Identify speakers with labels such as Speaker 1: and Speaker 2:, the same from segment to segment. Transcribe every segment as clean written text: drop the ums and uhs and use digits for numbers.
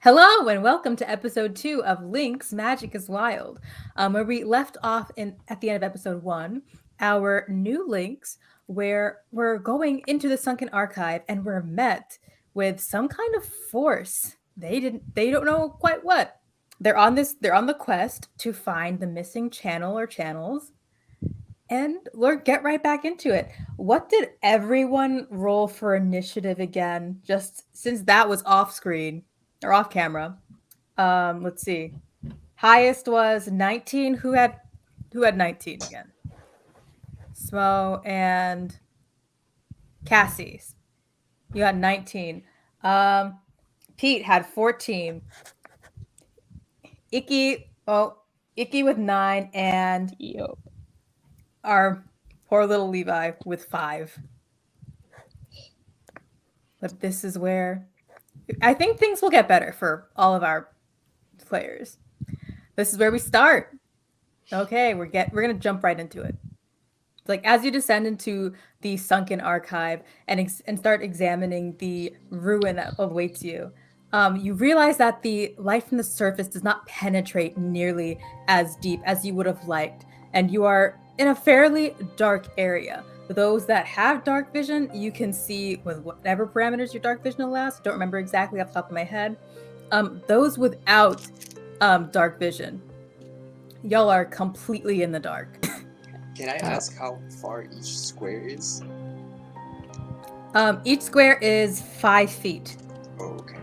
Speaker 1: Hello and welcome to episode 2 of Linx Magic is Wild, where we left off at the end of episode 1, our new Linx, where we're going into the Sunken Archive and we're met with some kind of force. They don't know quite what. They're on the quest to find the missing channel or channels. And we'll get right back into it. What did everyone roll for initiative again? Just since that was off screen or off camera. Let's see. Highest was 19. Who had 19 again? Smo and Cassie. You had 19. Pete had 14. Icky with 9 and our poor little Levi with 5. But this is where I think things will get better for all of our players. This is where we start. Okay, we're gonna jump right into it. Like as you descend into the Sunken Archive and start examining the ruin that awaits you, you realize that the light from the surface does not penetrate nearly as deep as you would have liked, and you are in a fairly dark area. For those that have dark vision, you can see with whatever parameters your dark vision allows. Don't remember exactly off the top of my head. Those without dark vision, y'all are completely in the dark.
Speaker 2: Can I ask how far each square is?
Speaker 1: Each square is 5 feet.
Speaker 2: Oh, okay.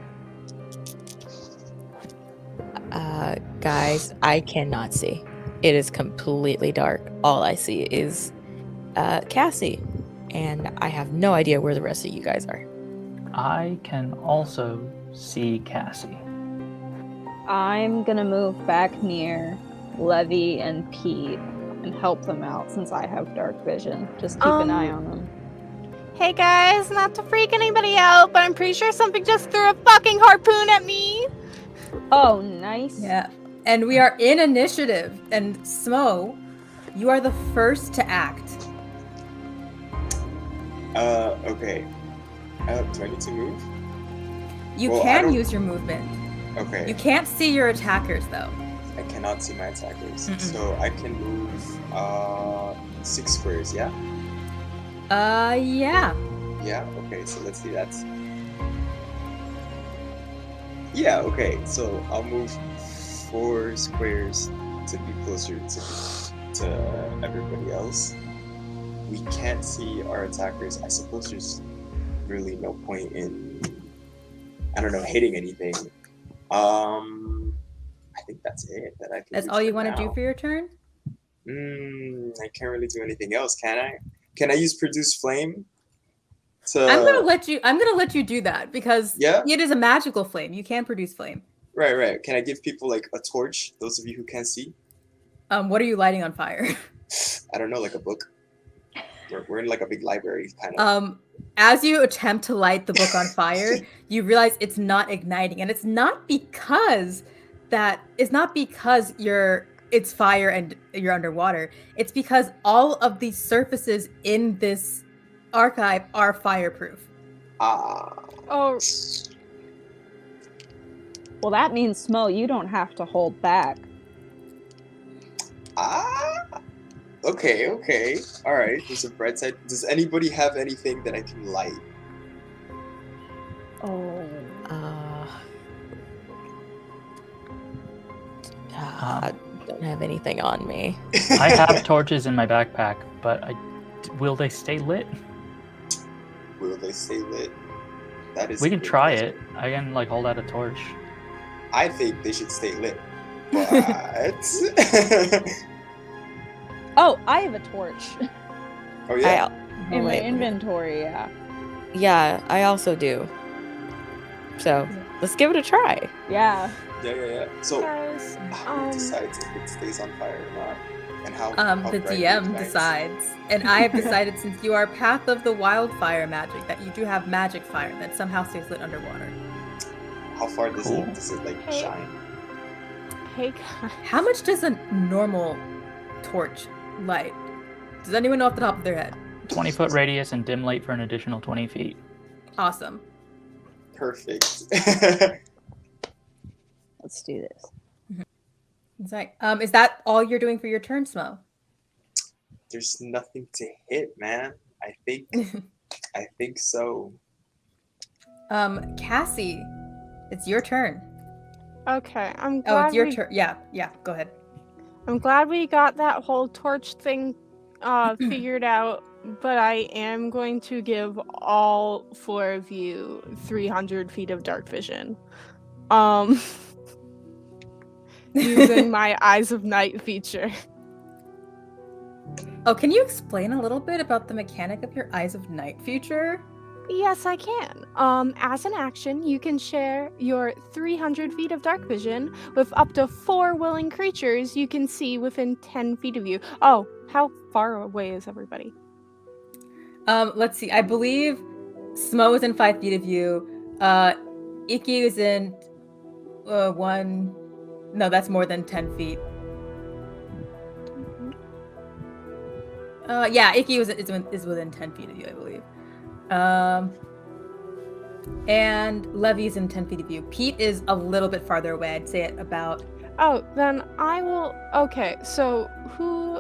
Speaker 3: Guys, I cannot see. It is completely dark. All I see is Cassie, and I have no idea where the rest of you guys are.
Speaker 4: I can also see Cassie.
Speaker 5: I'm gonna move back near Levy and Pete and help them out since I have dark vision. Just keep an eye on them.
Speaker 6: Hey guys, not to freak anybody out, but I'm pretty sure something just threw a fucking harpoon at me.
Speaker 5: Oh, nice.
Speaker 1: Yeah. And we are in initiative. And Smo, you are the first to act.
Speaker 2: Okay. Do I need to move?
Speaker 1: You
Speaker 2: Well,
Speaker 1: can use your movement.
Speaker 2: Okay.
Speaker 1: You can't see your attackers though.
Speaker 2: I cannot see my attackers.
Speaker 1: Mm-mm.
Speaker 2: So I can move 6 squares, yeah?
Speaker 1: Yeah.
Speaker 2: Yeah, okay, so let's do that. Yeah, okay, so I'll move 4 squares to be closer to everybody else. We can't see our attackers. I suppose there's really no point in, I don't know, hitting anything. I think that's it that I can
Speaker 1: That's
Speaker 2: do
Speaker 1: all you
Speaker 2: for
Speaker 1: want to
Speaker 2: now.
Speaker 1: do for your turn?
Speaker 2: I can't really do anything else, can I? Can I use produce flame?
Speaker 1: I'm gonna let you do that because
Speaker 2: Yeah?
Speaker 1: it is a magical flame. You can produce flame.
Speaker 2: Right. Can I give people like a torch? Those of you who can't see.
Speaker 1: What are you lighting on fire?
Speaker 2: I don't know, like a book. We're in like a big library kind of.
Speaker 1: As you attempt to light the book on fire, you realize it's not igniting, and it's not because it's fire and you're underwater. It's because all of the surfaces in this archive are fireproof.
Speaker 6: Oh,
Speaker 5: Well, that means, Smo, you don't have to hold back.
Speaker 2: Okay. All right. There's a bright side. Does anybody have anything that I can light?
Speaker 5: Oh.
Speaker 3: I don't have anything on me.
Speaker 4: I have torches in my backpack, but will they stay lit?
Speaker 2: Will they stay lit? That is.
Speaker 4: We can try it. I can like hold out a torch.
Speaker 2: I think they should stay lit. But
Speaker 5: Oh, I have a torch
Speaker 2: oh yeah.
Speaker 5: in my
Speaker 3: Wait.
Speaker 5: inventory, yeah.
Speaker 3: Yeah, I also do. So let's give it a try.
Speaker 5: Yeah.
Speaker 2: Yeah. So
Speaker 6: guys.
Speaker 2: who decides if it stays on fire or not? And how
Speaker 1: The
Speaker 2: bright
Speaker 1: DM
Speaker 2: it ignites?
Speaker 1: decides, and I have decided since you are Path of the Wildfire magic that you do have magic fire that somehow stays lit underwater.
Speaker 2: How far does
Speaker 4: Cool.
Speaker 2: it like
Speaker 6: Hey.
Speaker 2: shine?
Speaker 6: Hey guys.
Speaker 1: How much does a normal torch light? Does anyone know off the top of their head?
Speaker 4: 20-foot radius and dim light for an additional 20 feet.
Speaker 1: Awesome.
Speaker 2: Perfect.
Speaker 5: Let's do this.
Speaker 1: It's like, is that all you're doing for your turn, Smo?
Speaker 2: There's nothing to hit, man. I think so.
Speaker 1: Cassie, it's your turn.
Speaker 6: Okay, I'm
Speaker 1: Oh,
Speaker 6: glad
Speaker 1: it's your turn. Yeah, go ahead.
Speaker 6: I'm glad we got that whole torch thing figured out, but I am going to give all 4 of you 300 feet of dark vision. Using my Eyes of Night feature.
Speaker 1: Oh, can you explain a little bit about the mechanic of your Eyes of Night feature?
Speaker 6: Yes, I can. As an action, you can share your 300 feet of dark vision with up to 4 willing creatures you can see within 10 feet of you. Oh, how far away is everybody?
Speaker 1: Let's see. I believe Smo is in 5 feet of you. Iki is in 1. No, that's more than 10 feet. Yeah, Iki is within 10 feet of you, I believe. And Levy's in 10 feet of you. Pete is a little bit farther away. I'd say at about.
Speaker 6: Oh, then I will. Okay, so who?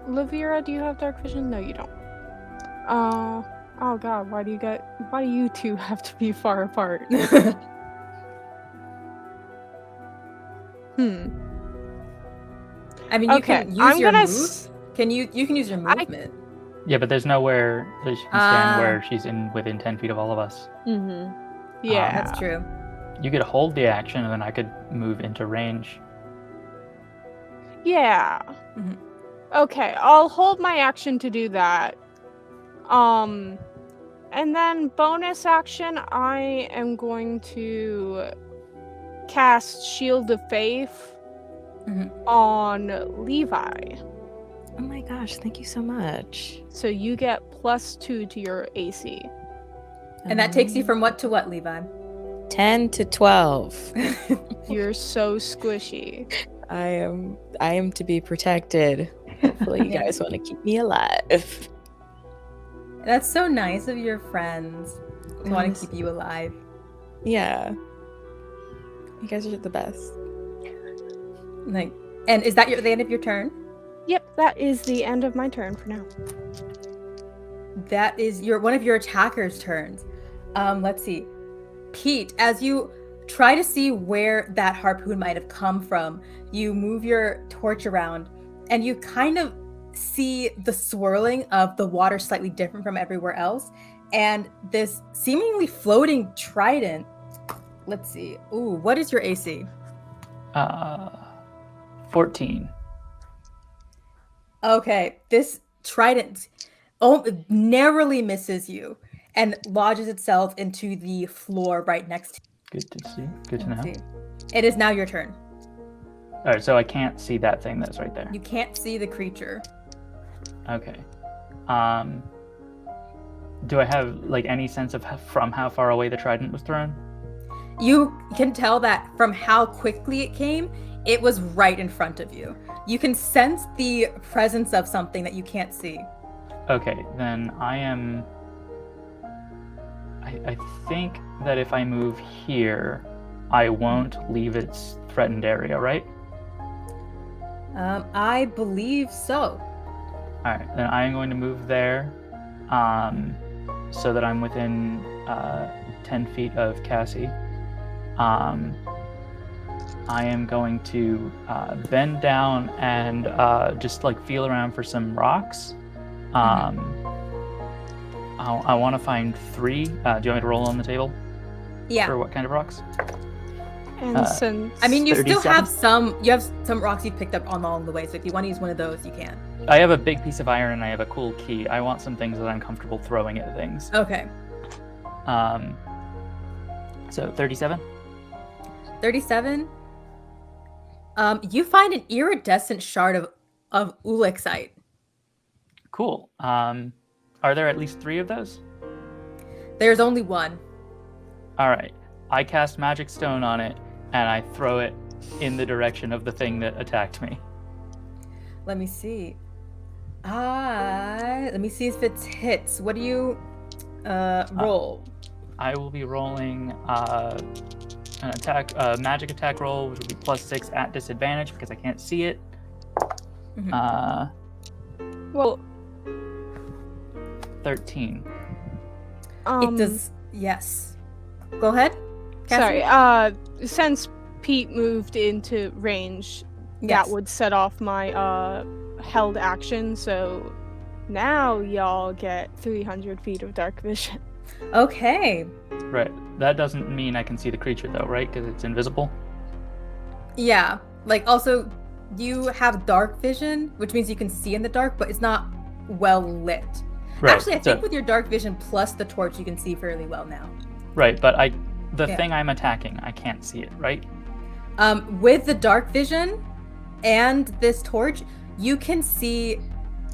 Speaker 6: Lavira, do you have dark vision? No, you don't. Oh God, why do you two have to be far apart?
Speaker 1: I mean, you
Speaker 6: Okay,
Speaker 1: can use
Speaker 6: I'm
Speaker 1: your
Speaker 6: gonna
Speaker 1: move. You can use your movement.
Speaker 4: Yeah, but there's nowhere that she can stand where she's within 10 feet of all of us.
Speaker 5: Mm-hmm.
Speaker 6: Yeah,
Speaker 1: That's true.
Speaker 4: You could hold the action, and then I could move into range.
Speaker 6: yeah.
Speaker 1: Mhm.
Speaker 6: Okay, I'll hold my action to do that. And then bonus action, I am going to cast Shield of Faith
Speaker 1: Mhm.
Speaker 6: on Levi.
Speaker 3: Oh my gosh, thank you so much.
Speaker 6: So you get +2 to your AC.
Speaker 1: And that takes you from what to what, Levi?
Speaker 3: 10 to 12.
Speaker 6: You're so squishy.
Speaker 3: I am to be protected. Hopefully you
Speaker 1: Yeah.
Speaker 3: guys want to keep me alive.
Speaker 1: That's so nice of your friends to want
Speaker 3: Yes.
Speaker 1: to keep you alive.
Speaker 3: Yeah. You guys are the best.
Speaker 1: Like, and is that the end of your turn?
Speaker 6: Yep, that is the end of my turn for now.
Speaker 1: That is one of your attacker's turns. Let's see. Pete, as you try to see where that harpoon might have come from, you move your torch around and you kind of see the swirling of the water slightly different from everywhere else. And this seemingly floating trident. Let's see. Ooh, what is your AC?
Speaker 4: 14.
Speaker 1: Okay, this trident narrowly misses you and lodges itself into the floor right next to
Speaker 4: Good to see. Good to
Speaker 1: you.
Speaker 4: know.
Speaker 1: See. It is now your turn.
Speaker 4: All right, so I can't see that thing that's right there.
Speaker 1: You can't see the creature.
Speaker 4: Okay. Do I have like any sense of from how far away the trident was thrown?
Speaker 1: You can tell that from how quickly it came, it was right in front of you. You can sense the presence of something that you can't see.
Speaker 4: Okay, then I think that if I move here, I won't leave its threatened area, right?
Speaker 1: I believe so.
Speaker 4: All right, then I am going to move there, so that I'm within 10 feet of Cassie. I am going to bend down and just like feel around for some rocks. I want to find 3. Do you want me to roll on the table?
Speaker 1: Yeah.
Speaker 4: For what kind of rocks?
Speaker 6: And since
Speaker 1: I mean, you still
Speaker 4: 37?
Speaker 1: have some rocks you've picked up along the way, so if you want to use one of those, you can.
Speaker 4: I have a big piece of iron and I have a cool key. I want some things that I'm comfortable throwing at things.
Speaker 1: Okay.
Speaker 4: So 37?
Speaker 1: 37. You find an iridescent shard of ulexite.
Speaker 4: Cool. Are there at least 3 of those?
Speaker 1: There's only one.
Speaker 4: All right. I cast Magic Stone on it, and I throw it in the direction of the thing that attacked me.
Speaker 1: Let me see. Let me see if it's hits. What do you roll?
Speaker 4: I will be rolling an attack, magic attack roll, which would be +6 at disadvantage because I can't see it.
Speaker 1: Mhm.
Speaker 6: Well,
Speaker 4: 13.
Speaker 1: It does. Yes. Go ahead. Cassie?
Speaker 6: Sorry. Since Pete moved into range,
Speaker 1: Yes.
Speaker 6: that would set off my held action. So now y'all get 300 feet of dark vision.
Speaker 1: Okay.
Speaker 4: Right. That doesn't mean I can see the creature though, right? Because it's invisible.
Speaker 1: Yeah. Like, also, you have dark vision, which means you can see in the dark, but it's not well lit.
Speaker 4: Right.
Speaker 1: Actually, I think with your dark vision plus the torch, you can see fairly well now.
Speaker 4: Right, but the
Speaker 1: Yeah.
Speaker 4: thing I'm attacking, I can't see it, right?
Speaker 1: With the dark vision and this torch, you can see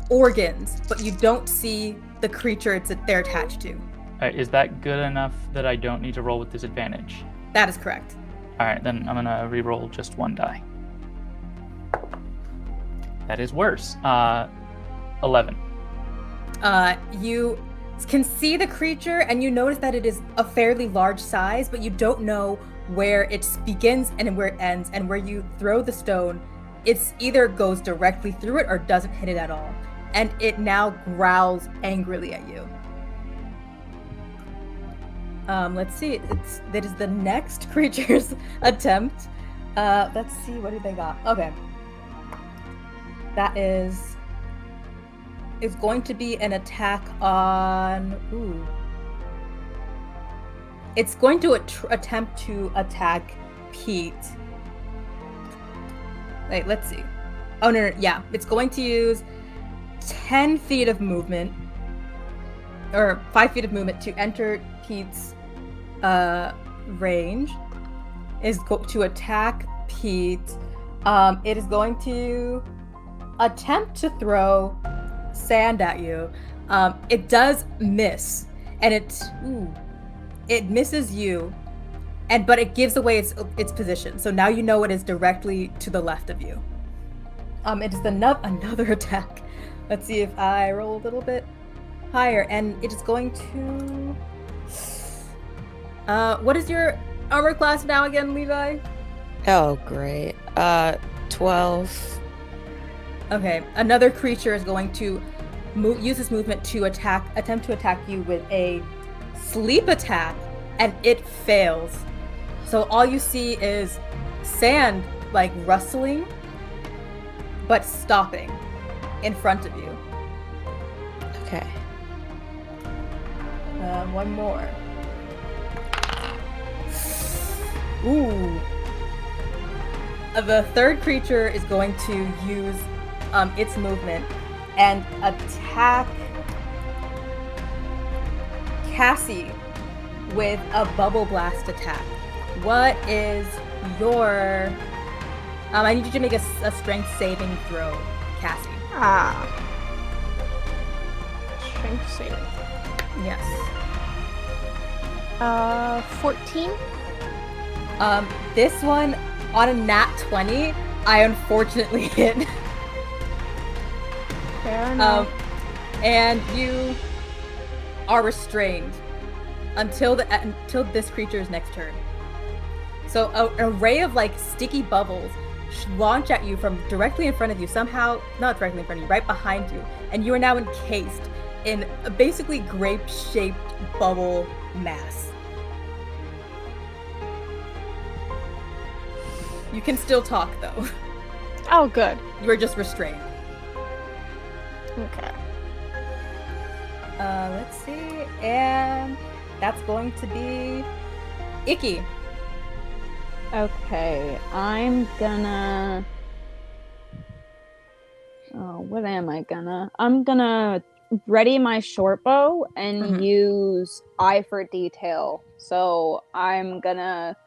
Speaker 1: organs, but you don't see the creature they're attached to.
Speaker 4: Alright, is that good enough that I don't need to roll with disadvantage?
Speaker 1: That is correct.
Speaker 4: Alright, then I'm gonna re-roll just one die. That is worse. 11.
Speaker 1: You can see the creature, and you notice that it is a fairly large size, but you don't know where it begins and where it ends, and where you throw the stone, it's either goes directly through it or doesn't hit it at all. And it now growls angrily at you. Let's see. That is the next creature's attempt. Let's see, what do they got? Okay. That is going to be an attack on. Ooh. It's going to attempt to attack Pete. Wait, let's see. Oh, no, yeah. It's going to use 10 feet of movement, or 5 feet of movement to enter Pete's range. Is to attack Pete. It is going to attempt to throw sand at you. It does miss, and it misses you, but it gives away its position. So now you know it is directly to the left of you. It is another attack. Let's see if I roll a little bit higher, and it is going to. What is your armor class now again, Levi?
Speaker 3: Oh, great. 12.
Speaker 1: Okay, another creature is going to use its movement to attempt to attack you with a sleep attack, and it fails. So all you see is sand, like, rustling, but stopping in front of you.
Speaker 3: Okay.
Speaker 1: One more. Ooh. The third creature is going to use its movement and attack Cassie with a bubble blast attack. What is your... I need you to make a strength saving throw, Cassie.
Speaker 6: Strength saving.
Speaker 1: Yes.
Speaker 6: 14.
Speaker 1: This one, on a nat 20, I unfortunately hit.
Speaker 6: Fair enough.
Speaker 1: And you are restrained until this creature's next turn. So an array of, like, sticky bubbles launch at you from directly in front of you, somehow not directly in front of you, right behind you, and you are now encased in a basically grape-shaped bubble mass. You can still talk, though.
Speaker 6: Oh, good.
Speaker 1: You are just restrained.
Speaker 6: Okay.
Speaker 1: Let's see, and that's going to be Icky.
Speaker 5: Okay, I'm gonna... Oh, what am I gonna... I'm gonna ready my short bow and use eye for detail. So I'm gonna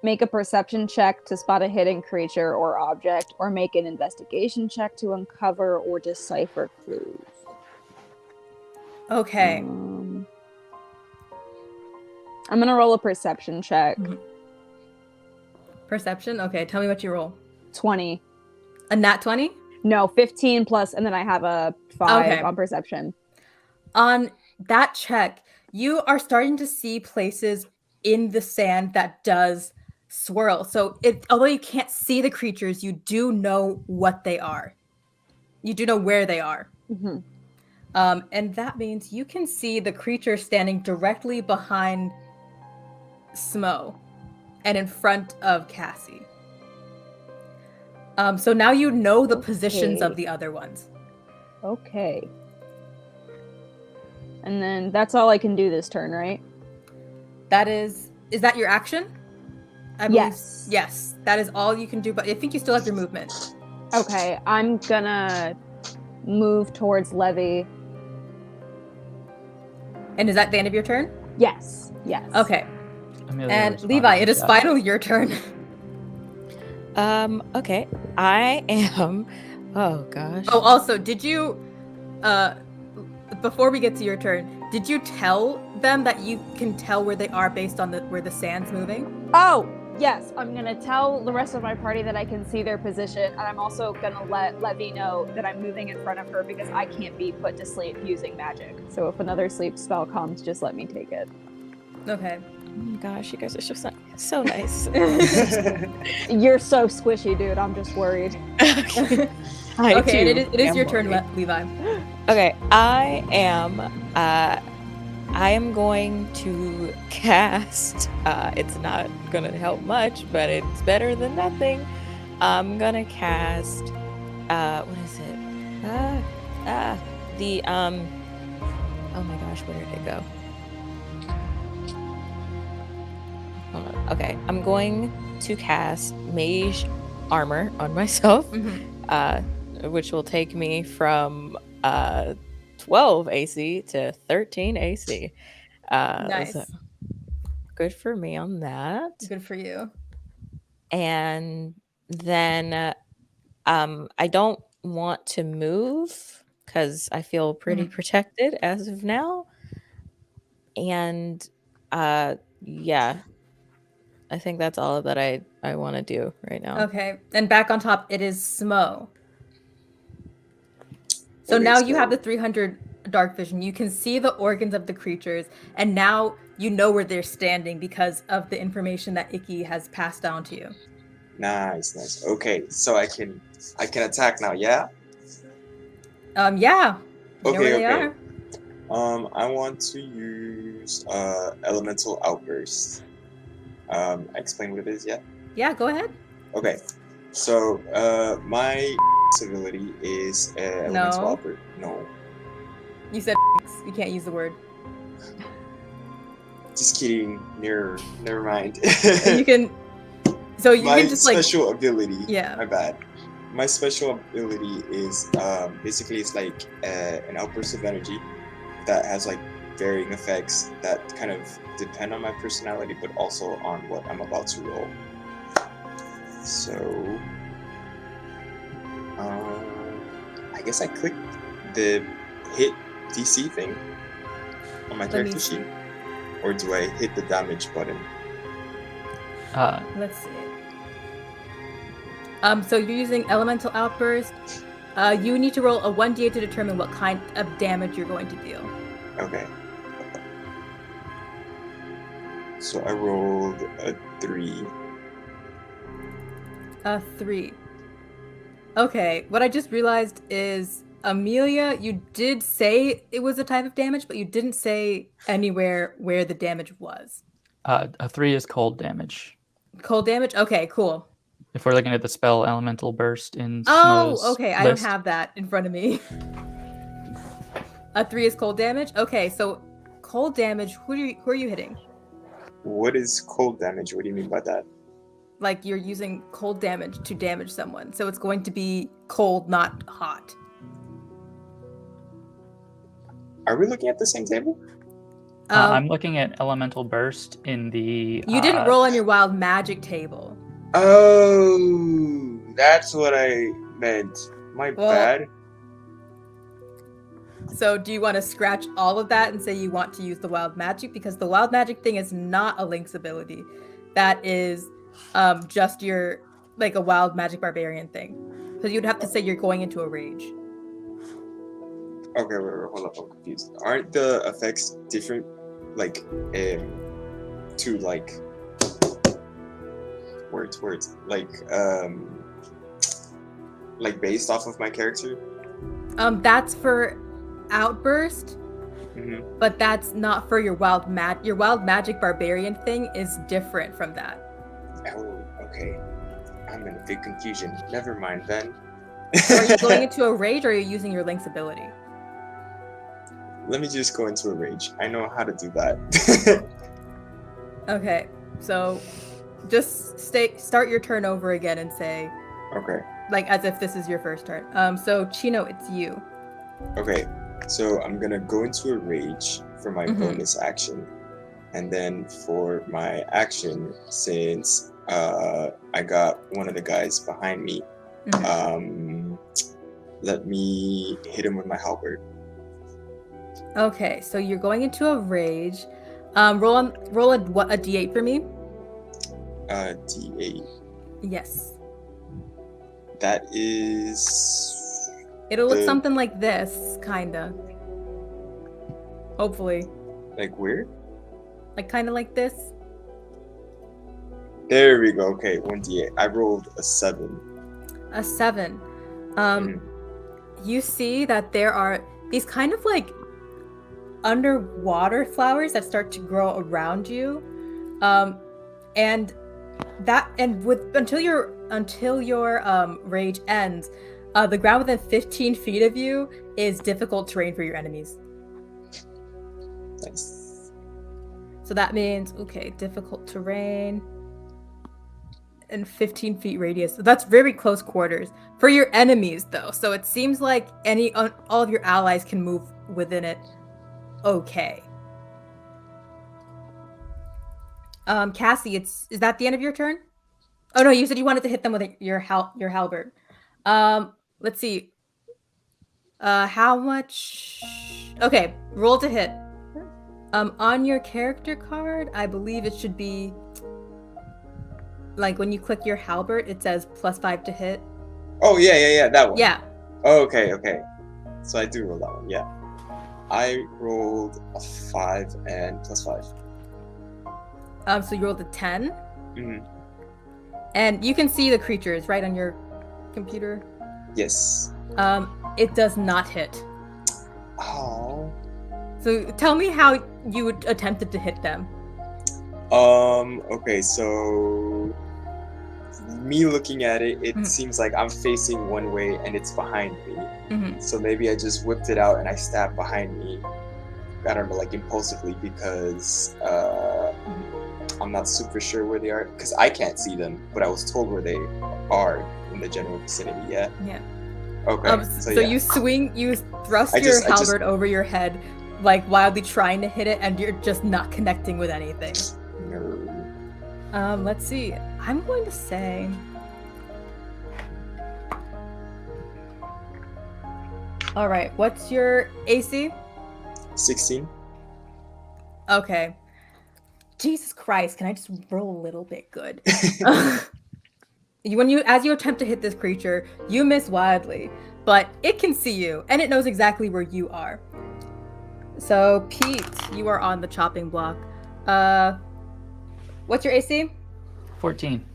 Speaker 5: make a perception check to spot a hidden creature or object, or make an investigation check to uncover or decipher clues.
Speaker 1: Okay.
Speaker 5: I'm gonna roll a perception check.
Speaker 1: Perception? Okay, tell me what you roll.
Speaker 5: 20.
Speaker 1: A nat 20?
Speaker 5: No, 15 plus, and then I have a 5
Speaker 1: Okay.
Speaker 5: on perception.
Speaker 1: On that check, you are starting to see places in the sand that does swirl. So although you can't see the creatures, you do know what they are. You do know where they are.
Speaker 5: Mm-hmm.
Speaker 1: And that means you can see the creature standing directly behind Smo and in front of Cassie. So now you know the positions of the other ones.
Speaker 5: Okay. And then that's all I can do this turn, right?
Speaker 1: Is that your action? I believe,
Speaker 5: Yes.
Speaker 1: Yes, that is all you can do, but I think you still have your movement.
Speaker 5: Okay, I'm gonna move towards Levy.
Speaker 1: And is that the end of your turn?
Speaker 5: Yes.
Speaker 1: Okay.
Speaker 4: Amelia
Speaker 1: And
Speaker 4: responded
Speaker 1: Levi,
Speaker 4: to
Speaker 1: it is
Speaker 4: that.
Speaker 1: finally your turn.
Speaker 3: Okay. I am. Oh gosh.
Speaker 1: Oh, also, did you, before we get to your turn, did you tell them that you can tell where they are based on where the sand's moving?
Speaker 5: Oh, yes. I'm gonna tell the rest of my party that I can see their position, and I'm also gonna let Levy know that I'm moving in front of her because I can't be put to sleep using magic. So if another sleep spell comes, just let me take it.
Speaker 1: Okay.
Speaker 3: Oh my gosh, you guys are so nice.
Speaker 5: You're so squishy, dude. I'm just worried.
Speaker 1: Okay, and it is your turn, Levi.
Speaker 3: Okay, I am going to cast. It's not gonna help much, but it's better than nothing. I'm gonna cast. What is it? Oh my gosh, where did it go? Hold on. Okay, I'm going to cast Mage Armor on myself, which will take me from 12 AC to 13 AC.
Speaker 1: Nice.
Speaker 3: So good for me on that.
Speaker 1: Good for you.
Speaker 3: And then I don't want to move because I feel pretty protected as of now. And yeah, I think that's all that I want to do right now.
Speaker 1: Okay, and back on top, it is Smo. So
Speaker 2: Okay,
Speaker 1: now you have the 300 dark vision. You can see the organs of the creatures, and now you know where they're standing because of the information that Icky has passed down to you.
Speaker 2: Nice. Okay, so I can attack now, yeah?
Speaker 1: Yeah. You know where they
Speaker 2: Okay.
Speaker 1: are.
Speaker 2: I want to use Elemental Outburst. Explain what it is, yeah?
Speaker 1: Yeah, go ahead.
Speaker 2: Okay. So my ability is Elemental Outburst. No.
Speaker 1: You said you can't use the word.
Speaker 2: Just kidding. Never mind.
Speaker 1: You can. So you
Speaker 2: my
Speaker 1: can just
Speaker 2: special ability.
Speaker 1: Yeah.
Speaker 2: My bad. My special ability is basically it's like an outburst of energy that has like varying effects that kind of depend on my personality, but also on what I'm about to roll. So, I guess I click the hit DC thing on my character sheet, or do I hit the damage button?
Speaker 1: Let's see. So you're using Elemental Outburst. You need to roll a 1d8 to determine what kind of damage you're going to deal.
Speaker 2: Okay. So I rolled a 3.
Speaker 1: A 3. Okay, what I just realized is, Amelia, you did say it was a type of damage, but you didn't say anywhere where the damage was.
Speaker 4: A 3 is cold damage.
Speaker 1: Cold damage? Okay, cool.
Speaker 4: If we're looking at the spell Elemental Burst in
Speaker 1: Oh,
Speaker 4: Smo's
Speaker 1: okay, I don't have that in front of me. A 3 is cold damage? Okay, so cold damage, who are you hitting?
Speaker 2: What is cold damage? What do you mean by that?
Speaker 1: Like you're using cold damage to damage someone. So it's going to be cold, not hot.
Speaker 2: Are we looking at the same table?
Speaker 4: I'm looking at Elemental Burst in the...
Speaker 1: You didn't roll on your wild magic table.
Speaker 2: Oh, that's what I meant. My bad.
Speaker 1: So do you want to scratch all of that and say you want to use the wild magic? Because the wild magic thing is not a Linx ability. That is just your, like, a wild magic barbarian thing. So you'd have to say you're going into a rage.
Speaker 2: Okay, wait, hold up, I'm confused. Aren't the effects different, like, to like words like based off of my character.
Speaker 1: That's for Outburst, but that's not for your wild magic barbarian thing is different from that.
Speaker 2: Oh, okay. I'm in a big confusion. Never mind then.
Speaker 1: So are you going into a rage, or are you using your Linx ability?
Speaker 2: Let me just go into a rage. I know how to do that.
Speaker 1: Okay, so just start your turn over again and say,
Speaker 2: Okay.
Speaker 1: like as if this is your first turn. So Chino, it's you.
Speaker 2: Okay, so I'm gonna go into a rage for my bonus action, and then for my action, since I got one of the guys behind me, let me hit him with my halberd.
Speaker 1: Okay, so you're going into a rage. Roll a d8 for me.
Speaker 2: D8.
Speaker 1: Yes.
Speaker 2: That is.
Speaker 1: It'll look something like this, kinda. Hopefully.
Speaker 2: Like where?
Speaker 1: Like kinda like this.
Speaker 2: There we go. Okay, 1d8. I rolled a 7.
Speaker 1: A 7. You see that there are these kind of like underwater flowers that start to grow around you, and until your rage ends, the ground within 15 feet of you is difficult terrain for your enemies.
Speaker 2: Nice.
Speaker 1: So that means difficult terrain and 15 feet radius. So that's very close quarters for your enemies, though. So it seems like all of your allies can move within it. Okay. Cassie, is that the end of your turn? Oh no, you said you wanted to hit them with your halberd. Let's see. How much? Okay, roll to hit. On your character card, I believe it should be like when you click your halberd, it says +5 to hit.
Speaker 2: Oh yeah, that one.
Speaker 1: Yeah.
Speaker 2: Oh, okay. So I do roll that one. Yeah. I rolled a 5 and +5.
Speaker 1: So you rolled a 10. And you can see the creatures right on your computer.
Speaker 2: Yes.
Speaker 1: It does not hit.
Speaker 2: Oh.
Speaker 1: So tell me how you attempted to hit them.
Speaker 2: Okay, so me looking at it, it seems like I'm facing one way and it's behind me. So maybe I just whipped it out and I stabbed behind me. I don't know, like impulsively, because I'm not super sure where they are, because I can't see them, but I was told where they are in the general vicinity. Yeah. Okay.
Speaker 1: So you thrust your halberd over your head, like wildly trying to hit it, and you're just not connecting with anything.
Speaker 2: No.
Speaker 1: Let's see. I'm going to say. All right. What's your AC?
Speaker 2: 16.
Speaker 1: Okay. Jesus Christ! Can I just roll a little bit good? As you attempt to hit this creature, you miss wildly, but it can see you and it knows exactly where you are. So Pete, you are on the chopping block. What's your AC?
Speaker 4: 14.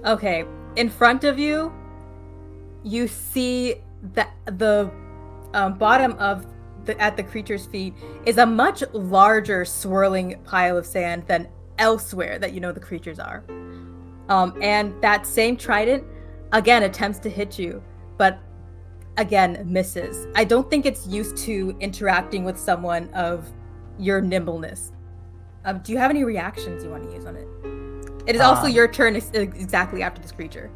Speaker 1: Okay. In front of you, you see the bottom of at the creature's feet is a much larger swirling pile of sand than elsewhere that you know the creatures are. And that same trident again attempts to hit you, but again misses. I don't think it's used to interacting with someone of your nimbleness. Do you have any reactions you want to use on it? It is also your turn exactly after this creature.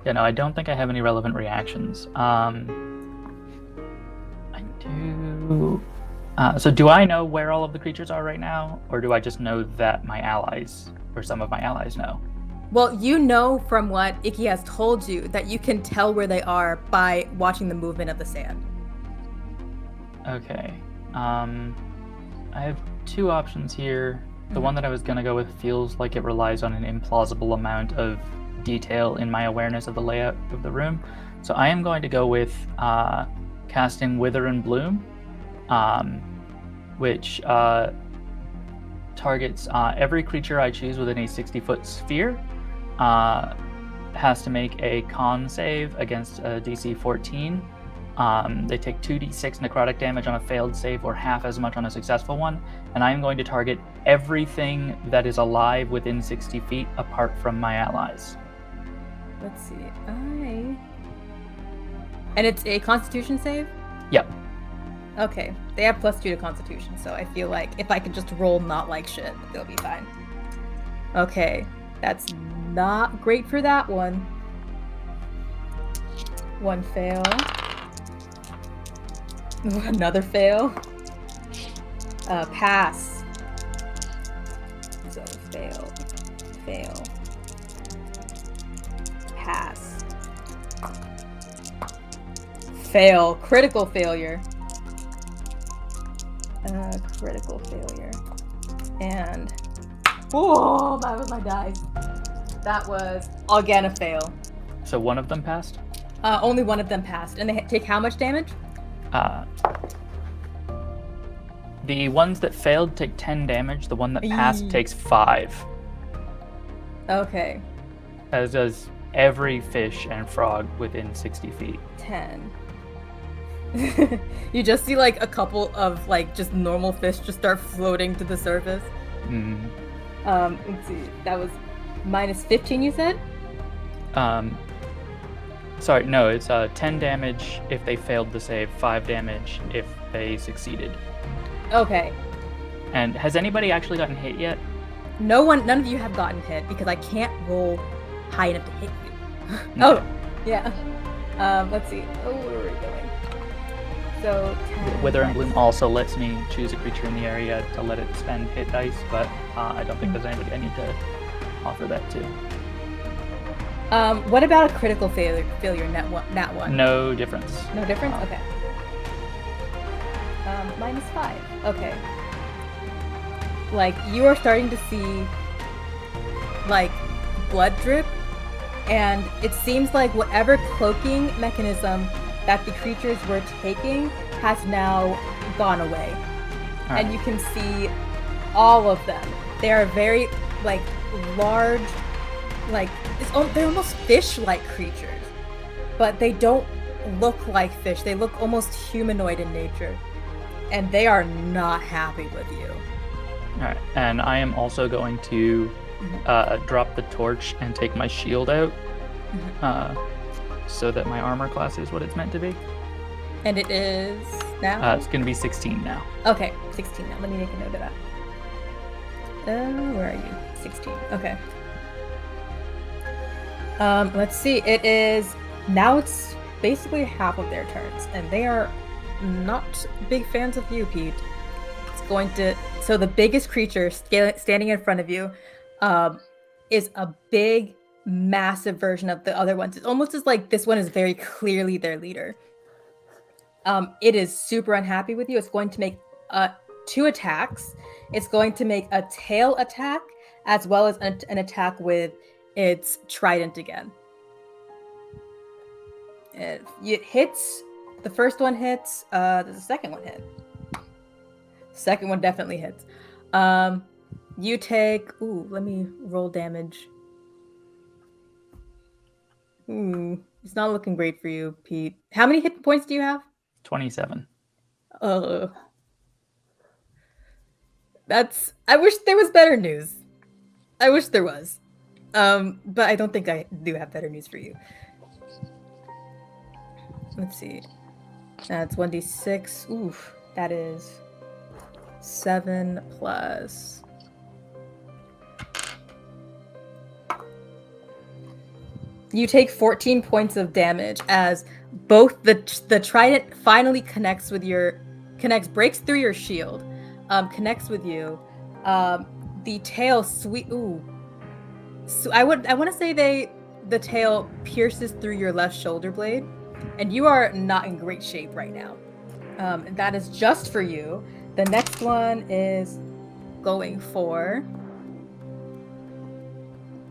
Speaker 4: Yeah, no, I don't think I have any relevant reactions. I do. So do I know where all of the creatures are right now, or do I just know that my allies, or some of my allies know?
Speaker 1: Well, you know from what Iki has told you that you can tell where they are by watching the movement of the sand.
Speaker 4: Okay. I have two options here. The one that I was going to go with feels like it relies on an implausible amount of detail in my awareness of the layout of the room. So I am going to go with casting Wither and Bloom, which targets every creature I choose within a 60-foot sphere. Has to make a con save against a DC 14. They take 2d6 necrotic damage on a failed save or half as much on a successful one. And I am going to target everything that is alive within 60 feet apart from my allies.
Speaker 1: Let's see. And it's a Constitution save?
Speaker 4: Yep.
Speaker 1: Okay. They have +2 to Constitution, so I feel like if I could just roll not like shit, they'll be fine. Okay. That's not great for that one. One fail. Another fail. Pass. So fail. Fail. Pass. Fail. Critical failure. Critical failure. And oh, that was my dice. That was again a fail.
Speaker 4: So one of them passed?
Speaker 1: Only one of them passed. And they take how much damage?
Speaker 4: The ones that failed take 10 damage. The one that passed takes 5.
Speaker 1: Okay.
Speaker 4: As does every fish and frog within 60 feet.
Speaker 1: 10. You just see like a couple of like just normal fish just start floating to the surface. Let's see. That was -15, you said?
Speaker 4: Sorry, no, it's 10 damage if they failed the save, 5 damage if they succeeded.
Speaker 1: Okay.
Speaker 4: And has anybody actually gotten hit yet?
Speaker 1: None of you have gotten hit because I can't roll high enough to hit you.
Speaker 4: Okay.
Speaker 1: Oh, yeah. Let's see. Oh, where are we going? So 10.
Speaker 4: Wither and Bloom also lets me choose a creature in the area to let it spend hit dice, but I don't think there's anybody I need to offer that to.
Speaker 1: What about a critical failure nat one?
Speaker 4: No difference.
Speaker 1: No difference? Okay. -5. Okay. Like, you are starting to see, like, blood drip, and it seems like whatever cloaking mechanism that the creatures were taking has now gone away.
Speaker 4: Right.
Speaker 1: And you can see all of them. They are very, like, large, like, they're almost fish-like creatures, but they don't look like fish. They look almost humanoid in nature, and they are not happy with you.
Speaker 4: All right, and I am also going to drop the torch and take my shield out, so that my armor class is what it's meant to be.
Speaker 1: And it is now?
Speaker 4: It's going to be 16 now.
Speaker 1: Okay, 16 now. Let me make a note of that. Where are you? 16. Okay. Let's see. It is now. It's basically half of their turns, and they are not big fans of you, Pete. It's going to. So the biggest creature standing in front of you, is a big, massive version of the other ones. It's almost as like this one is very clearly their leader. It is super unhappy with you. It's going to make 2 attacks. It's going to make a tail attack as well as an attack with its trident again. It hits. The first one hits. Does the second one hit? Second one definitely hits. You take. Ooh, let me roll damage. It's not looking great for you, Pete. How many hit points do you have?
Speaker 4: 27.
Speaker 1: That's. I wish there was better news. I wish there was. But I don't think I do have better news for you. Let's see. That's 1d6. Oof. That is 7 plus. You take 14 points of damage as both the trident finally breaks through your shield, connects with you. The tail So I want to say the tail pierces through your left shoulder blade, and you are not in great shape right now. That is just for you. The next one is going for.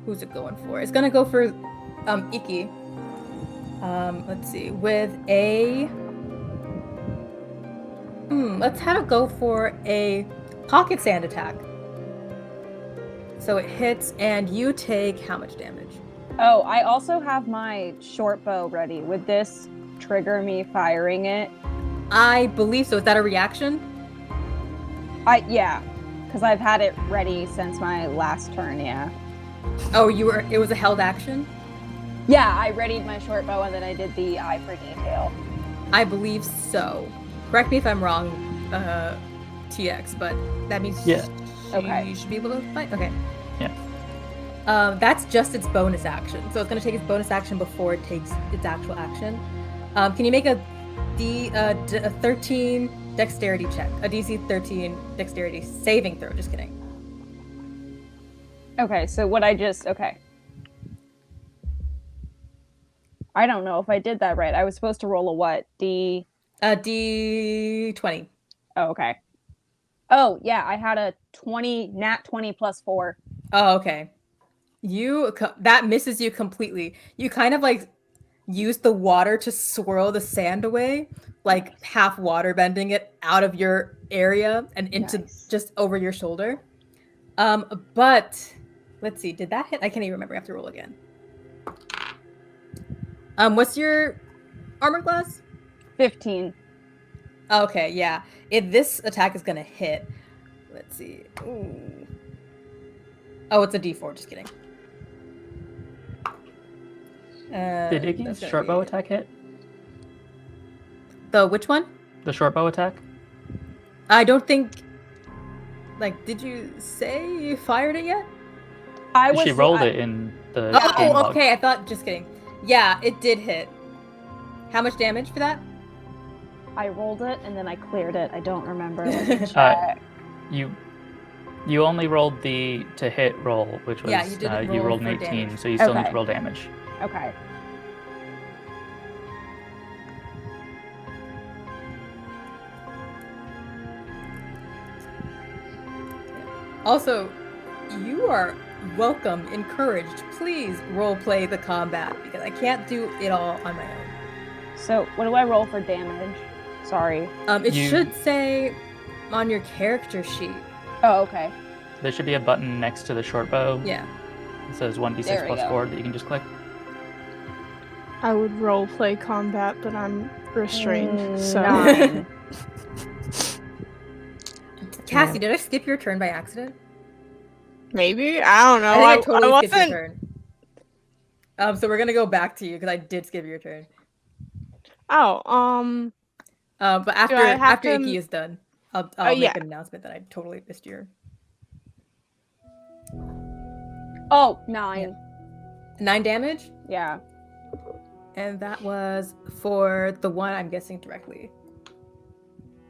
Speaker 1: Who's it going for? It's gonna go for Iki. Let's see. With a. Let's have it go for a pocket sand attack. So it hits, and you take how much damage?
Speaker 5: Oh, I also have my short bow ready. Would this trigger me firing it?
Speaker 1: I believe so. Is that a reaction?
Speaker 5: Yeah, because I've had it ready since my last turn. Yeah.
Speaker 1: Oh, it was a held action?
Speaker 5: Yeah, I readied my short bow and then I did the eye for detail.
Speaker 1: I believe so. Correct me if I'm wrong, TX, but that means
Speaker 5: Okay.
Speaker 1: you should be able to fight. Okay.
Speaker 4: Yeah.
Speaker 1: That's just its bonus action. So it's going to take its bonus action before it takes its actual action. Can you make a 13 dexterity check? A DC 13 dexterity saving throw. Just kidding.
Speaker 5: Okay, so okay. I don't know if I did that right. I was supposed to roll a what?
Speaker 1: D20.
Speaker 5: Oh, okay. Oh, yeah, I had a nat 20 plus 4.
Speaker 1: Oh, okay. That misses you completely. You kind of like use the water to swirl the sand away, like half water bending it out of your area and into just over your shoulder. But let's see, did that hit? I can't even remember. I have to roll again. What's your armor class?
Speaker 5: 15.
Speaker 1: Okay, yeah. This attack is gonna hit. Let's see. Ooh. Oh, it's a D4. Just kidding.
Speaker 4: Did Iggy's short bow attack hit?
Speaker 1: The which one?
Speaker 4: The short bow attack?
Speaker 1: I don't think. Like, did you say you fired it yet?
Speaker 4: She rolled it in the game log.
Speaker 1: Okay. I thought. Just kidding. Yeah, it did hit. How much damage for that?
Speaker 5: I rolled it and then I cleared it. I don't remember. Let me check.
Speaker 4: You only rolled the to hit roll, which was you rolled an 18,
Speaker 1: damage.
Speaker 4: so you still need to roll damage.
Speaker 5: Okay.
Speaker 1: Also, you are welcome, encouraged. Please role play the combat because I can't do it all on my own.
Speaker 5: So, what do I roll for damage? Sorry.
Speaker 1: It should say on your character sheet.
Speaker 5: Oh, okay.
Speaker 4: There should be a button next to the short bow.
Speaker 1: Yeah.
Speaker 4: It says 1d6 plus 4 that you can just click.
Speaker 6: I would role play combat, but I'm restrained. So
Speaker 5: 9.
Speaker 1: Cassie, did I skip your turn by accident?
Speaker 6: maybe I don't know.
Speaker 1: I think I totally skipped
Speaker 6: wasn't.
Speaker 1: your turn. So we're gonna go back to you because I did skip your turn.
Speaker 6: Oh,
Speaker 1: but after Iki is done, I'll make an announcement that I totally missed your.
Speaker 5: Oh, 9.
Speaker 1: Yeah. 9 damage?
Speaker 5: Yeah.
Speaker 1: And that was for the one I'm guessing directly.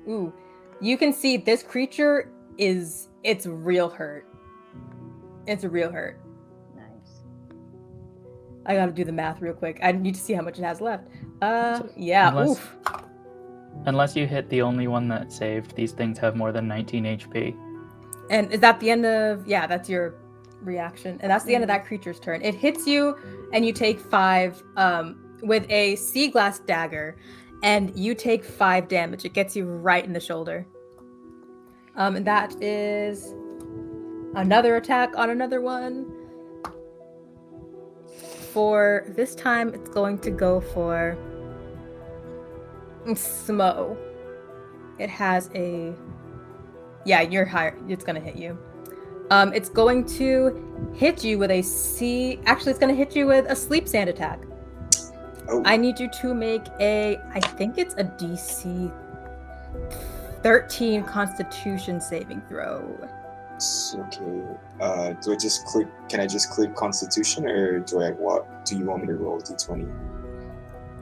Speaker 1: Ooh. You can see this creature it's real hurt. It's a real hurt.
Speaker 5: Nice.
Speaker 1: I gotta do the math real quick. I need to see how much it has left. Oof.
Speaker 4: Unless you hit the only one that saved, these things have more than 19 HP.
Speaker 1: And is that the end of... Yeah, that's your reaction. And that's the end of that creature's turn. It hits you, and you take 5 with a sea glass dagger, and you take 5 damage. It gets you right in the shoulder. And that is another attack on another one. For this time, it's going to go for Smo. It has a... Yeah, you're higher. It's going to hit you. It's going to hit you with a Actually, it's going to hit you with a sleep sand attack.
Speaker 2: Oh.
Speaker 1: I need you to make I think it's a DC 13 Constitution saving throw.
Speaker 2: Okay. Do I just click? Can I just click Constitution, or do you want me to roll a d20?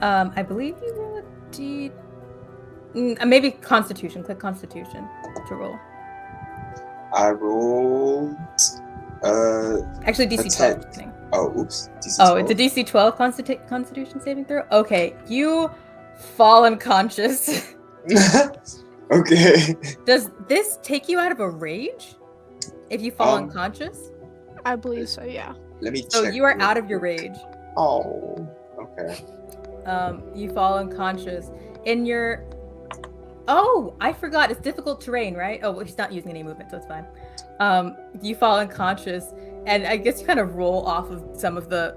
Speaker 1: I believe you roll a d. Maybe Constitution. Click Constitution to roll.
Speaker 2: I rolled.
Speaker 1: Actually, DC 12.
Speaker 2: Oh, oops. DC 12.
Speaker 1: Oh, it's a DC 12 Constitution saving throw. Okay, you fall unconscious.
Speaker 2: Okay.
Speaker 1: Does this take you out of a rage? If you fall unconscious?
Speaker 6: I believe so, yeah.
Speaker 2: Let me check.
Speaker 1: So you are out of your rage.
Speaker 2: Oh, okay.
Speaker 1: You fall unconscious. In your Oh, I forgot. It's difficult terrain, right? Oh, well, he's not using any movement, so it's fine. You fall unconscious, and I guess you kind of roll off of some of the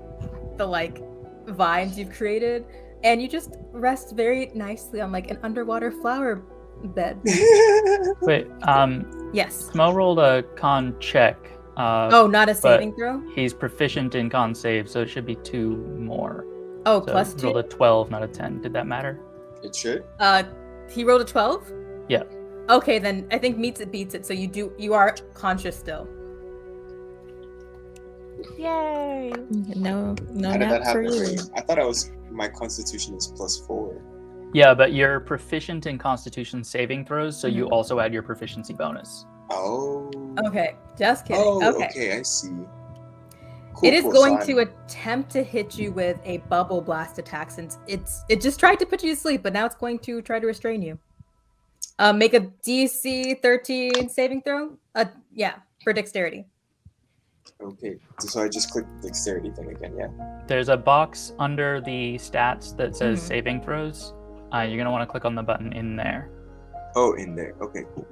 Speaker 1: like vines you've created, and you just rest very nicely on like an underwater flower bed.
Speaker 4: Wait,
Speaker 1: Yes.
Speaker 4: Smo rolled a con check.
Speaker 1: Oh, not a saving throw?
Speaker 4: He's proficient in con save, so it should be 2 more.
Speaker 1: Oh,
Speaker 4: So
Speaker 1: plus
Speaker 4: he rolled
Speaker 1: 2?
Speaker 4: a 12, not a 10. Did that matter?
Speaker 2: It should.
Speaker 1: He rolled a 12?
Speaker 4: Yeah.
Speaker 1: Okay, then I think meets it beats it, so you are conscious still.
Speaker 6: Yay!
Speaker 3: No
Speaker 2: How did that
Speaker 3: nap for
Speaker 2: happen?
Speaker 3: you.
Speaker 2: I thought my constitution is +4.
Speaker 4: Yeah, but you're proficient in Constitution saving throws, so you
Speaker 1: Mhm.
Speaker 4: also add your proficiency bonus.
Speaker 2: Oh.
Speaker 1: Okay, just kidding.
Speaker 2: Oh,
Speaker 1: okay.
Speaker 2: okay, I see. Cool,
Speaker 1: It is
Speaker 2: cool,
Speaker 1: going
Speaker 2: so
Speaker 1: to attempt to hit you with a bubble blast attack since it just tried to put you to sleep, but now it's going to try to restrain you. Make a DC 13 saving throw. Yeah, for dexterity.
Speaker 2: Okay, so I just click the dexterity thing again, yeah?
Speaker 4: There's a box under the stats that says
Speaker 1: Mhm.
Speaker 4: saving throws. You're going to want to click on the button in there.
Speaker 2: Oh, in there. Okay, cool.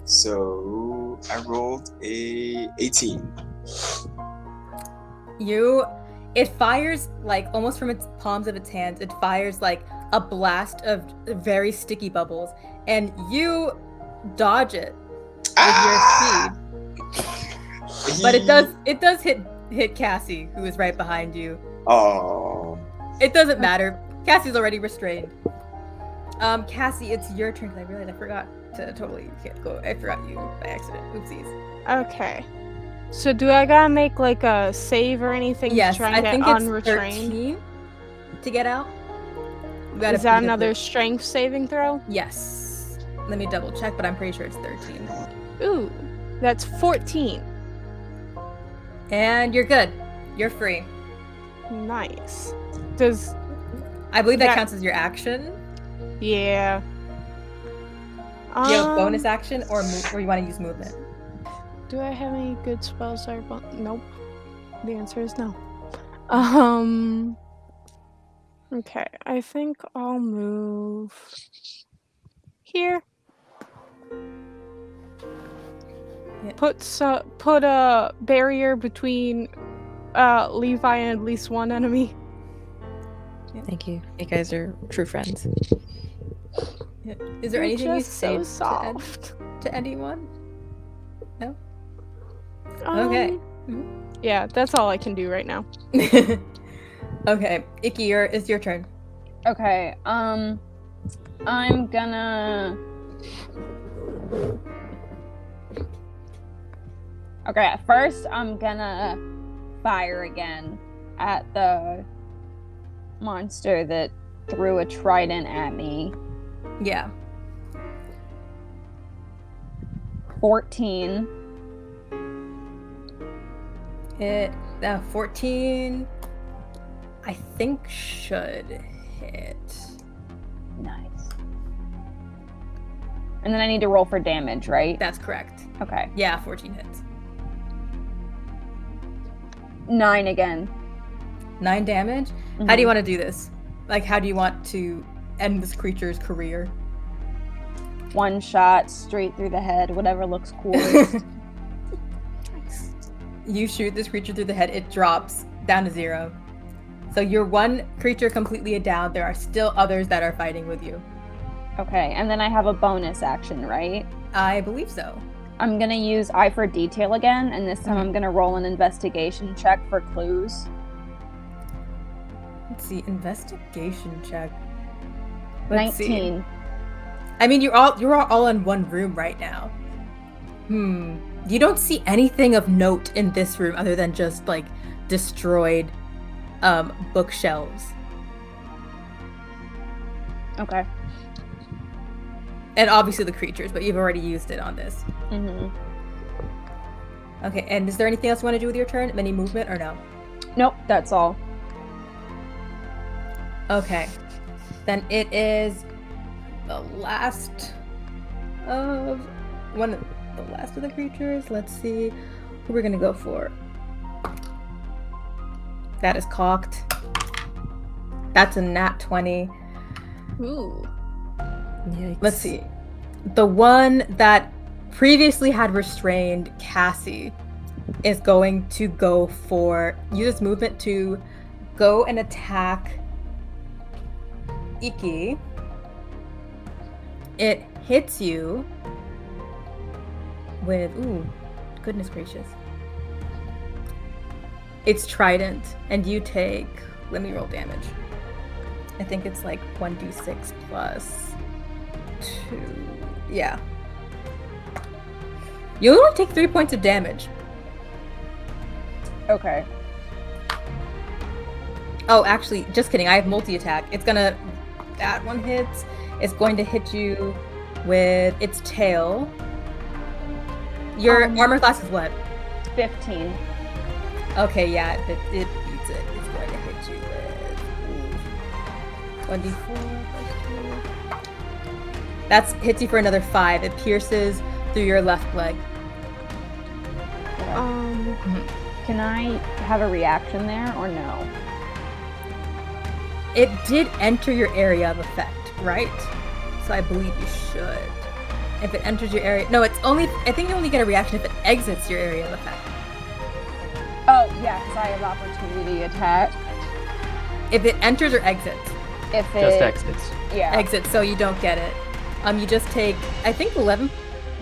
Speaker 2: So I rolled a 18.
Speaker 1: It fires like almost from its palms of its hands. It fires like a blast of very sticky bubbles, and you dodge it with your speed. But it does hit Cassie, who is right behind you.
Speaker 2: Oh.
Speaker 1: It doesn't matter. Cassie's already restrained. Cassie, it's your turn. 'Cause I realized I forgot to totally go. I forgot you by accident. Oopsies.
Speaker 6: Okay. So do I gotta make like a save or anything
Speaker 1: Yes,
Speaker 6: to try
Speaker 1: I
Speaker 6: and get
Speaker 1: think it's
Speaker 6: unrestrained?
Speaker 1: 13 to get out. You gotta
Speaker 6: Is that
Speaker 1: beat it
Speaker 6: another
Speaker 1: with-
Speaker 6: strength saving throw?
Speaker 1: Yes. Let me double check, but I'm pretty sure it's 13.
Speaker 6: Ooh, that's 14.
Speaker 1: And you're good. You're free.
Speaker 6: Nice. Does
Speaker 1: I believe that
Speaker 6: That-
Speaker 1: counts as your action.
Speaker 6: yeah.
Speaker 1: Do you have a bonus action or you want to use movement?
Speaker 6: Do I have any good spells that are nope. The answer is no. Okay, I think I'll move here.
Speaker 1: Yeah.
Speaker 6: Put a barrier between Levi and at least one enemy.
Speaker 3: Thank you. You guys are true friends.
Speaker 1: Yeah. Is there
Speaker 6: You're
Speaker 1: anything you
Speaker 6: just so
Speaker 1: say
Speaker 6: soft.
Speaker 1: to anyone? No? Okay.
Speaker 6: Yeah, that's all I can do right now.
Speaker 1: Okay. Icky, it's your turn.
Speaker 5: Okay, I'm gonna... Okay, at first I'm gonna fire again at the monster that threw a trident at me.
Speaker 1: Yeah.
Speaker 5: 14.
Speaker 1: 14 I think should hit.
Speaker 5: Nice. And then I need to roll for damage, right?
Speaker 1: That's correct.
Speaker 5: Okay.
Speaker 1: Yeah, 14 hits.
Speaker 5: 9 again.
Speaker 1: 9 damage? How do you want to do this? Like, how do you want to end this creature's career?
Speaker 5: One shot straight through the head, whatever looks coolest.
Speaker 1: You shoot this creature through the head, it drops down to 0. So you're one creature completely down. There are still others that are fighting with you.
Speaker 5: Okay, and then I have a bonus action, right?
Speaker 1: I believe so.
Speaker 5: I'm gonna use Eye for Detail again, and this time I'm gonna roll an investigation check for clues.
Speaker 1: Let's see, investigation check. Let's
Speaker 5: 19.
Speaker 1: see. I mean, you're all in one room right now. You don't see anything of note in this room other than just like destroyed bookshelves.
Speaker 5: Okay.
Speaker 1: And obviously the creatures, but you've already used it on this. Okay, and is there anything else you want to do with your turn? Any movement or no?
Speaker 5: Nope, that's all.
Speaker 1: Okay. Then it is the last of the creatures. Let's see who we're gonna go for. That is cocked. That's a nat 20.
Speaker 6: Ooh.
Speaker 3: Yikes.
Speaker 1: Let's see. The one that previously had restrained Cassie is going to go for use its movement to go and attack Iki. It hits you with goodness gracious. It's trident, and you take. Let me roll damage. I think it's like 1d6 plus 2. Yeah. You only take 3 points of damage.
Speaker 5: Okay.
Speaker 1: Oh, actually, just kidding. I have multi-attack. It's gonna. That one hits. It's going to hit you with its tail. Your armor class is what?
Speaker 5: 15.
Speaker 1: Okay, yeah, it beats it. It's going to hit you with 1d4 plus 2. That's hits you for another 5. It pierces through your left leg.
Speaker 5: Can I have a reaction there or no?
Speaker 1: It did enter your area of effect, right? So I believe you should. If it enters your area, no, it's only. I think you only get a reaction if it exits your area of effect.
Speaker 5: Oh, yeah, because I have opportunity attack.
Speaker 1: If it enters or exits.
Speaker 5: If it
Speaker 4: Just exits.
Speaker 5: Yeah.
Speaker 1: Exits, so you don't get it. You just take, I think 11.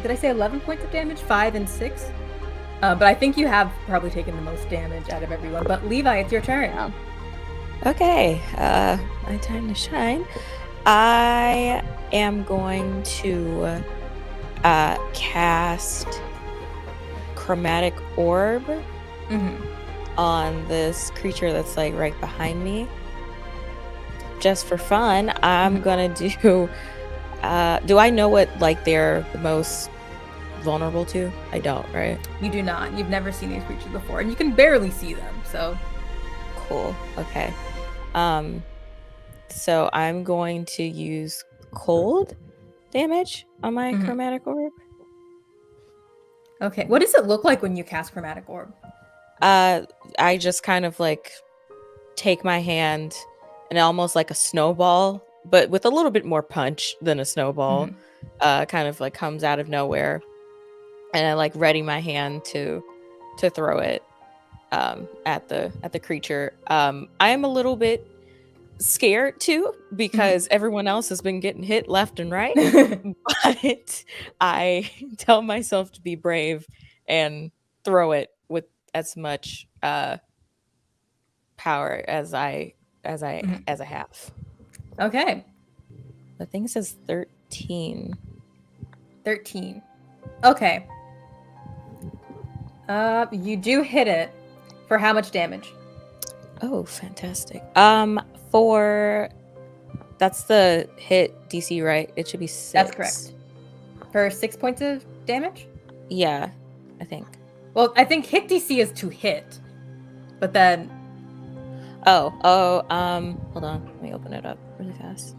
Speaker 1: Did I say 11 points of damage? 5 and 6. But I think you have probably taken the most damage out of everyone. But Levi, it's your turn.
Speaker 5: Yeah.
Speaker 3: Okay, my time to shine. I am going to cast Chromatic Orb on this creature that's like right behind me. Just for fun, I'm gonna do. Do I know what like they're the most vulnerable to? I don't, right?
Speaker 1: You do not. You've never seen these creatures before, and you can barely see them. So
Speaker 3: Cool. Okay. So I'm going to use cold damage on my Chromatic Orb.
Speaker 1: okay, what does it look like when you cast Chromatic Orb?
Speaker 3: I just kind of like take my hand and almost like a snowball, but with a little bit more punch than a snowball, kind of like comes out of nowhere, and I like ready my hand to throw it at the creature. I am a little bit scared too because everyone else has been getting hit left and right, but I tell myself to be brave and throw it with as much power as I have.
Speaker 1: Okay,
Speaker 3: The thing says 13.
Speaker 1: 13. Okay. You do hit it. For how much damage?
Speaker 3: Oh, fantastic. For that's the hit DC, right? It should be 6.
Speaker 1: That's correct. For 6 points of damage?
Speaker 3: Yeah, I think.
Speaker 1: Well, I think hit DC is to hit, but then
Speaker 3: hold on. Let me open it up really fast.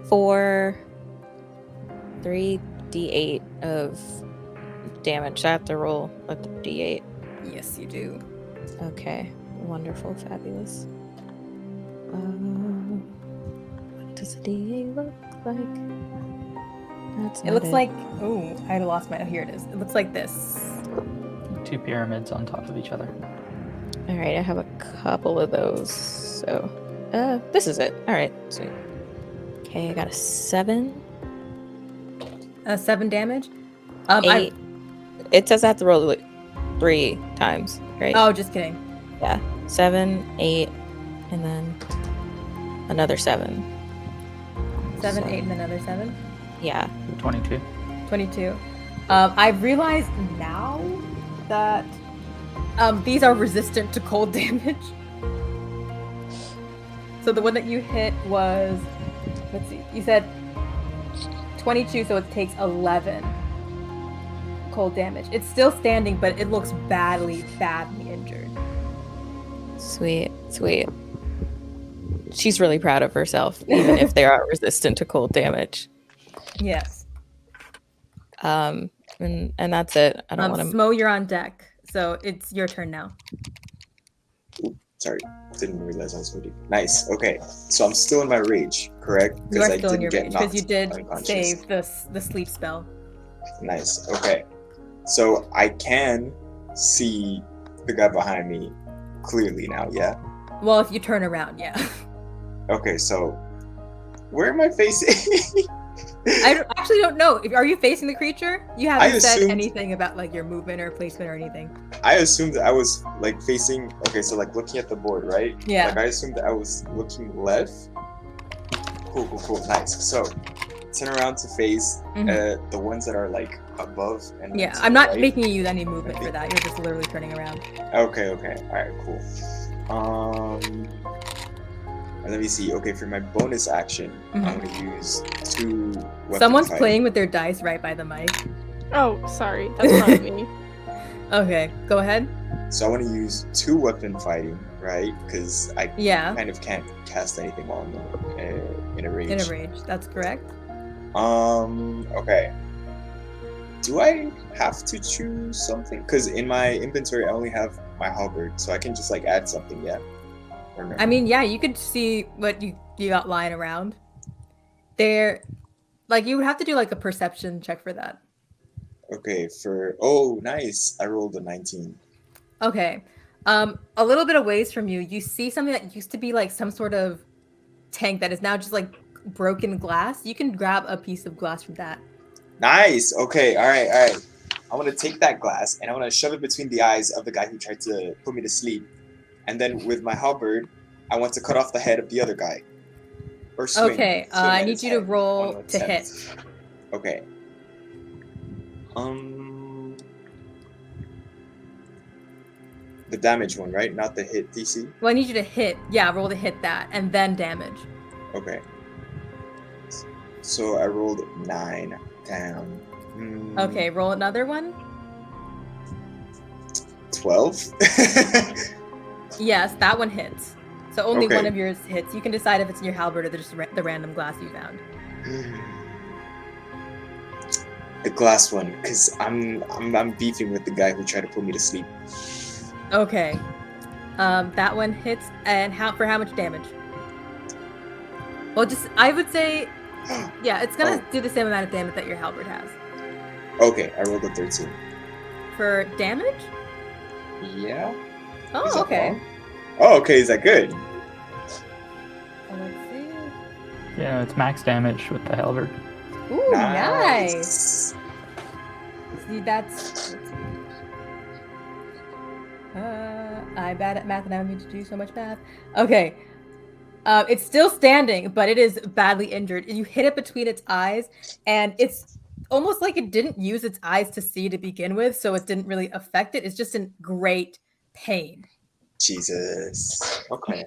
Speaker 3: For 3d8 of damage, I have to roll a d8.
Speaker 1: yes, you do.
Speaker 3: Okay, wonderful, fabulous. What does a d8 look like? That's
Speaker 1: It looks like I lost my. Oh, here it is. It looks like this.
Speaker 4: 2 pyramids on top of each other.
Speaker 3: All right, I have a couple of those. So, this is it. All right, sweet. Okay, I got a 7.
Speaker 1: 7 damage.
Speaker 3: 8. It says I have to roll like 3 times, right?
Speaker 1: Oh, just kidding.
Speaker 3: Yeah, 7, 8, and then another 7.
Speaker 1: 7,
Speaker 3: So-
Speaker 1: 8, and another 7.
Speaker 3: Yeah.
Speaker 4: 22.
Speaker 1: 22. I've realized now that these are resistant to cold damage. So the one that you hit was, let's see, you said 22, so it takes 11 cold damage. It's still standing, but it looks badly injured.
Speaker 3: Sweet. She's really proud of herself, even if they are resistant to cold damage.
Speaker 1: Yes.
Speaker 3: And that's it. I don't want to.
Speaker 1: Smo, you're on deck, so it's your turn now.
Speaker 2: Sorry, didn't realize I was waiting. Nice. Okay, so I'm still in my rage, correct?
Speaker 1: You are
Speaker 2: I
Speaker 1: still in your
Speaker 2: get
Speaker 1: rage because you
Speaker 2: knocked
Speaker 1: did
Speaker 2: unconscious.
Speaker 1: save the sleep spell.
Speaker 2: Nice. Okay, so I can see the guy behind me clearly now. Yeah.
Speaker 1: Well, if you turn around, yeah.
Speaker 2: Okay, so where am I facing?
Speaker 1: I actually don't know. Are you facing the creature? You haven't said
Speaker 2: assumed-
Speaker 1: anything about like your movement or placement or anything.
Speaker 2: I assumed that I was like facing. Okay, so like looking at the board, right?
Speaker 1: Yeah.
Speaker 2: Like I assumed that I was looking left. Cool. Nice. So turn around to face the ones that are like above and
Speaker 1: Yeah,
Speaker 2: to
Speaker 1: I'm
Speaker 2: the
Speaker 1: not
Speaker 2: right.
Speaker 1: making you use any movement for that. You're just literally turning around.
Speaker 2: Okay. All right. Cool. Let me see. Okay, for my bonus action, I'm gonna use 2 weapon
Speaker 1: Someone's
Speaker 2: fighting.
Speaker 1: playing with their dice right by the mic.
Speaker 6: Oh, sorry. That's not me.
Speaker 1: Okay, go ahead.
Speaker 2: So I want to use 2 weapon fighting, right? Because I
Speaker 1: Yeah.
Speaker 2: kind of can't cast anything while I'm in a rage.
Speaker 1: In a rage, that's correct.
Speaker 2: Okay. Do I have to choose something? Because in my inventory, I only have my halberd, so I can just like add something, yeah? Or no?
Speaker 1: I mean, yeah, you could see what you got lying around. There, like you would have to do like a perception check for that.
Speaker 2: Okay, nice. I rolled a 19.
Speaker 1: Okay. A little bit of ways from you, you see something that used to be like some sort of tank that is now just like broken glass. You can grab a piece of glass from that.
Speaker 2: Nice. Okay. All right. I want to take that glass and I want to shove it between the eyes of the guy who tried to put me to sleep. And then with my halberd, I want to cut off the head of the other guy. Or swing.
Speaker 1: Okay,
Speaker 2: swing
Speaker 1: I
Speaker 2: at
Speaker 1: need
Speaker 2: his
Speaker 1: you to
Speaker 2: head.
Speaker 1: roll
Speaker 2: One
Speaker 1: to hit.
Speaker 2: attempt. Okay. The damage one, right? Not the hit DC?
Speaker 1: Well, I need you to hit. Yeah, roll to hit that, and then damage.
Speaker 2: Okay. So I rolled 9 down.
Speaker 1: Okay, roll another one.
Speaker 2: 12?
Speaker 1: Yes, that one hits. So only
Speaker 2: Okay.
Speaker 1: one of yours hits. You can decide if it's in your halberd or just the random glass you found.
Speaker 2: The glass one, because I'm beefing with the guy who tried to put me to sleep.
Speaker 1: Okay. That one hits, and for how much damage? Well, I would say, yeah, it's gonna do the same amount of damage that your halberd has.
Speaker 2: Okay, I rolled a 13.
Speaker 1: For damage?
Speaker 2: Yeah. Is
Speaker 1: Oh,
Speaker 2: that
Speaker 1: okay.
Speaker 2: wrong? Oh, okay. Is that good?
Speaker 1: Let's see.
Speaker 4: Yeah, it's max damage with the halberd.
Speaker 1: Ooh, nice. See, that's. I'm bad at math and I don't need to do so much math. Okay. It's still standing, but it is badly injured. You hit it between its eyes, and it's almost like it didn't use its eyes to see to begin with, so it didn't really affect it. It's just in great pain.
Speaker 2: Jesus. Okay.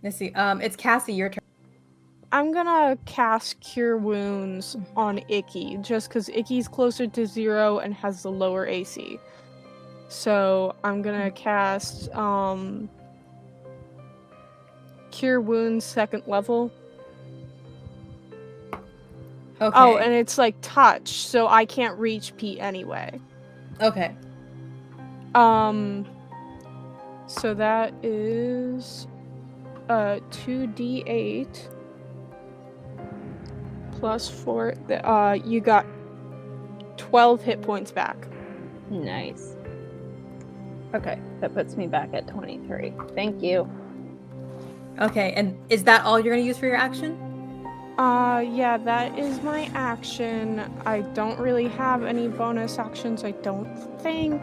Speaker 1: Let's see. It's Cassie, your turn.
Speaker 6: I'm gonna cast Cure Wounds on Icky, just because Icky's closer to 0 and has the lower AC. So I'm gonna cast Cure Wounds 2nd level.
Speaker 1: Okay.
Speaker 6: Oh, and it's like touch, so I can't reach Pete anyway.
Speaker 1: Okay.
Speaker 6: So that is 2d8 plus 4. You got 12 hit points back.
Speaker 5: Nice. Okay, that puts me back at 23. Thank you.
Speaker 1: Okay, and is that all you're gonna use for your action?
Speaker 6: Yeah, that is my action. I don't really have any bonus actions, I don't think.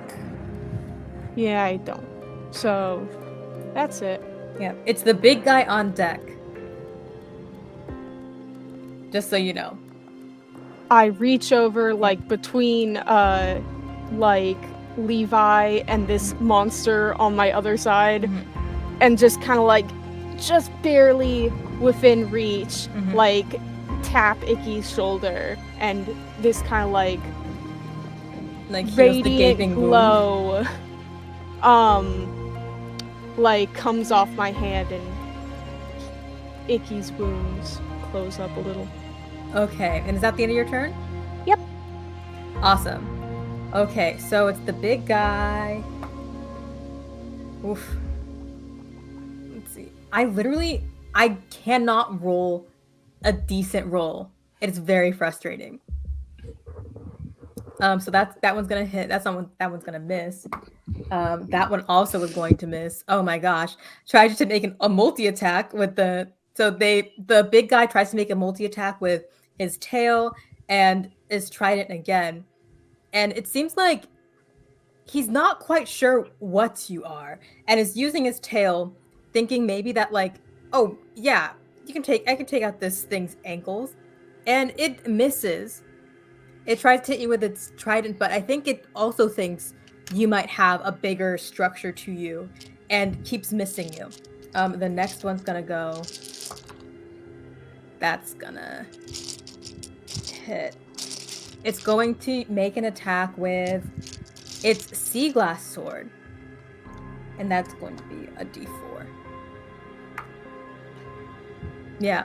Speaker 6: Yeah, I don't. So, that's it.
Speaker 1: Yeah, it's the big guy on deck. Just so you know.
Speaker 6: I reach over, like, between, like, Levi and this monster on my other side, and just kind of, like, just barely within reach, like, tap Icky's shoulder, and this kind of, like
Speaker 1: heals
Speaker 6: radiant
Speaker 1: the gaping
Speaker 6: glow, like, comes off my hand, and Icky's wounds close up a little.
Speaker 1: Okay, and is that the end of your turn?
Speaker 6: Yep.
Speaker 1: Awesome. Okay, so it's the big guy. Oof. Let's see. I cannot roll a decent roll. It's very frustrating. So that one's gonna hit. That one's gonna miss. That one also was going to miss. Oh my gosh! Tried to make a multi attack with the big guy tries to make a multi attack with his tail and is trident again, and it seems like he's not quite sure what you are, and is using his tail, thinking maybe that like, oh yeah, I can take out this thing's ankles, and it misses. It tries to hit you with its trident, but I think it also thinks you might have a bigger structure to you and keeps missing you. The next one's gonna go. That's gonna hit. It's going to make an attack with its sea glass sword. And that's going to be a d4. Yeah.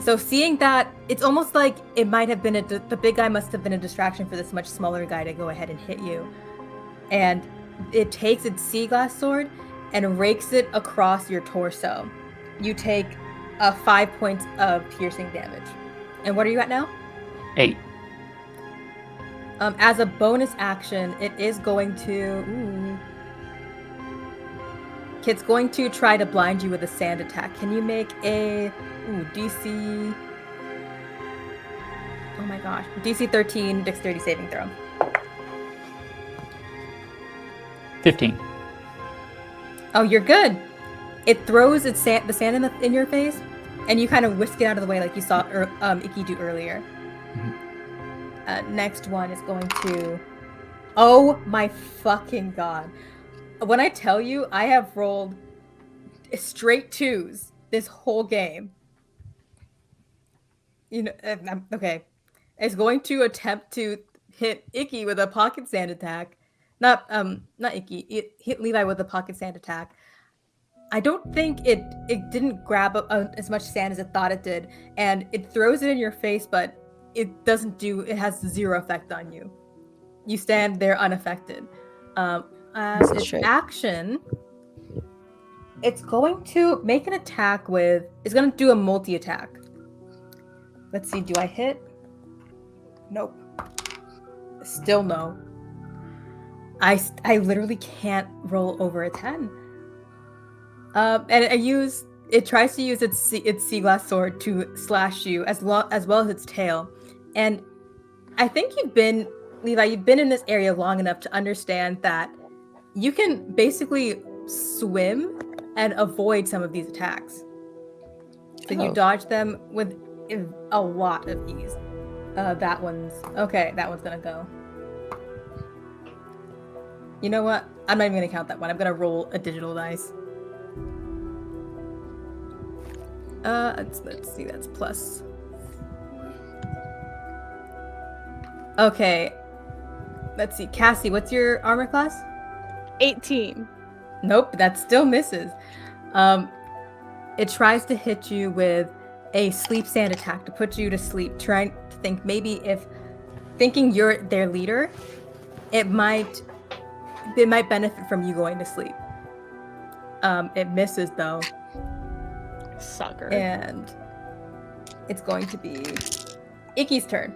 Speaker 1: So seeing that, it's almost like it might have been the big guy must have been a distraction for this much smaller guy to go ahead and hit you. And it takes its sea glass sword and rakes it across your torso. You take 5 points of piercing damage. And what are you at now?
Speaker 4: 8.
Speaker 1: As a bonus action, it is going to... It's going to try to blind you with a sand attack. Can you make a DC... Oh my gosh. DC 13 dexterity saving throw.
Speaker 4: 15.
Speaker 1: Oh, you're good. It throws the sand in your face, and you kind of whisk it out of the way like you saw Icky do earlier. Next one is going to... Oh my fucking god. When I tell you, I have rolled straight 2s this whole game. You know, okay. It's going to attempt to hit Icky with a pocket sand attack. Not Icky. It hit Levi with a pocket sand attack. I don't think it didn't grab as much sand as it thought it did, and it throws it in your face, but it doesn't do. It has 0 effect on you. You stand there unaffected. As its action, it's going to make an attack with... It's going to do a multi-attack. Let's see, do I hit? Nope. Still no. I literally can't roll over a 10. And it tries to use its sea glass sword to slash you as well as its tail. And I think Levi, you've been in this area long enough to understand that you can basically swim and avoid some of these attacks. So you dodge them with a lot of ease. That one's gonna go. You know what? I'm not even gonna count that one. I'm gonna roll a digital dice. Let's see. That's plus. Okay. Let's see. Cassie, what's your armor class?
Speaker 6: 18.
Speaker 1: Nope, that still misses. It tries to hit you with a sleep sand attack to put you to sleep, trying to think maybe if thinking you're their leader, it might benefit from you going to sleep. It misses though.
Speaker 6: Sucker.
Speaker 1: And it's going to be Icky's turn.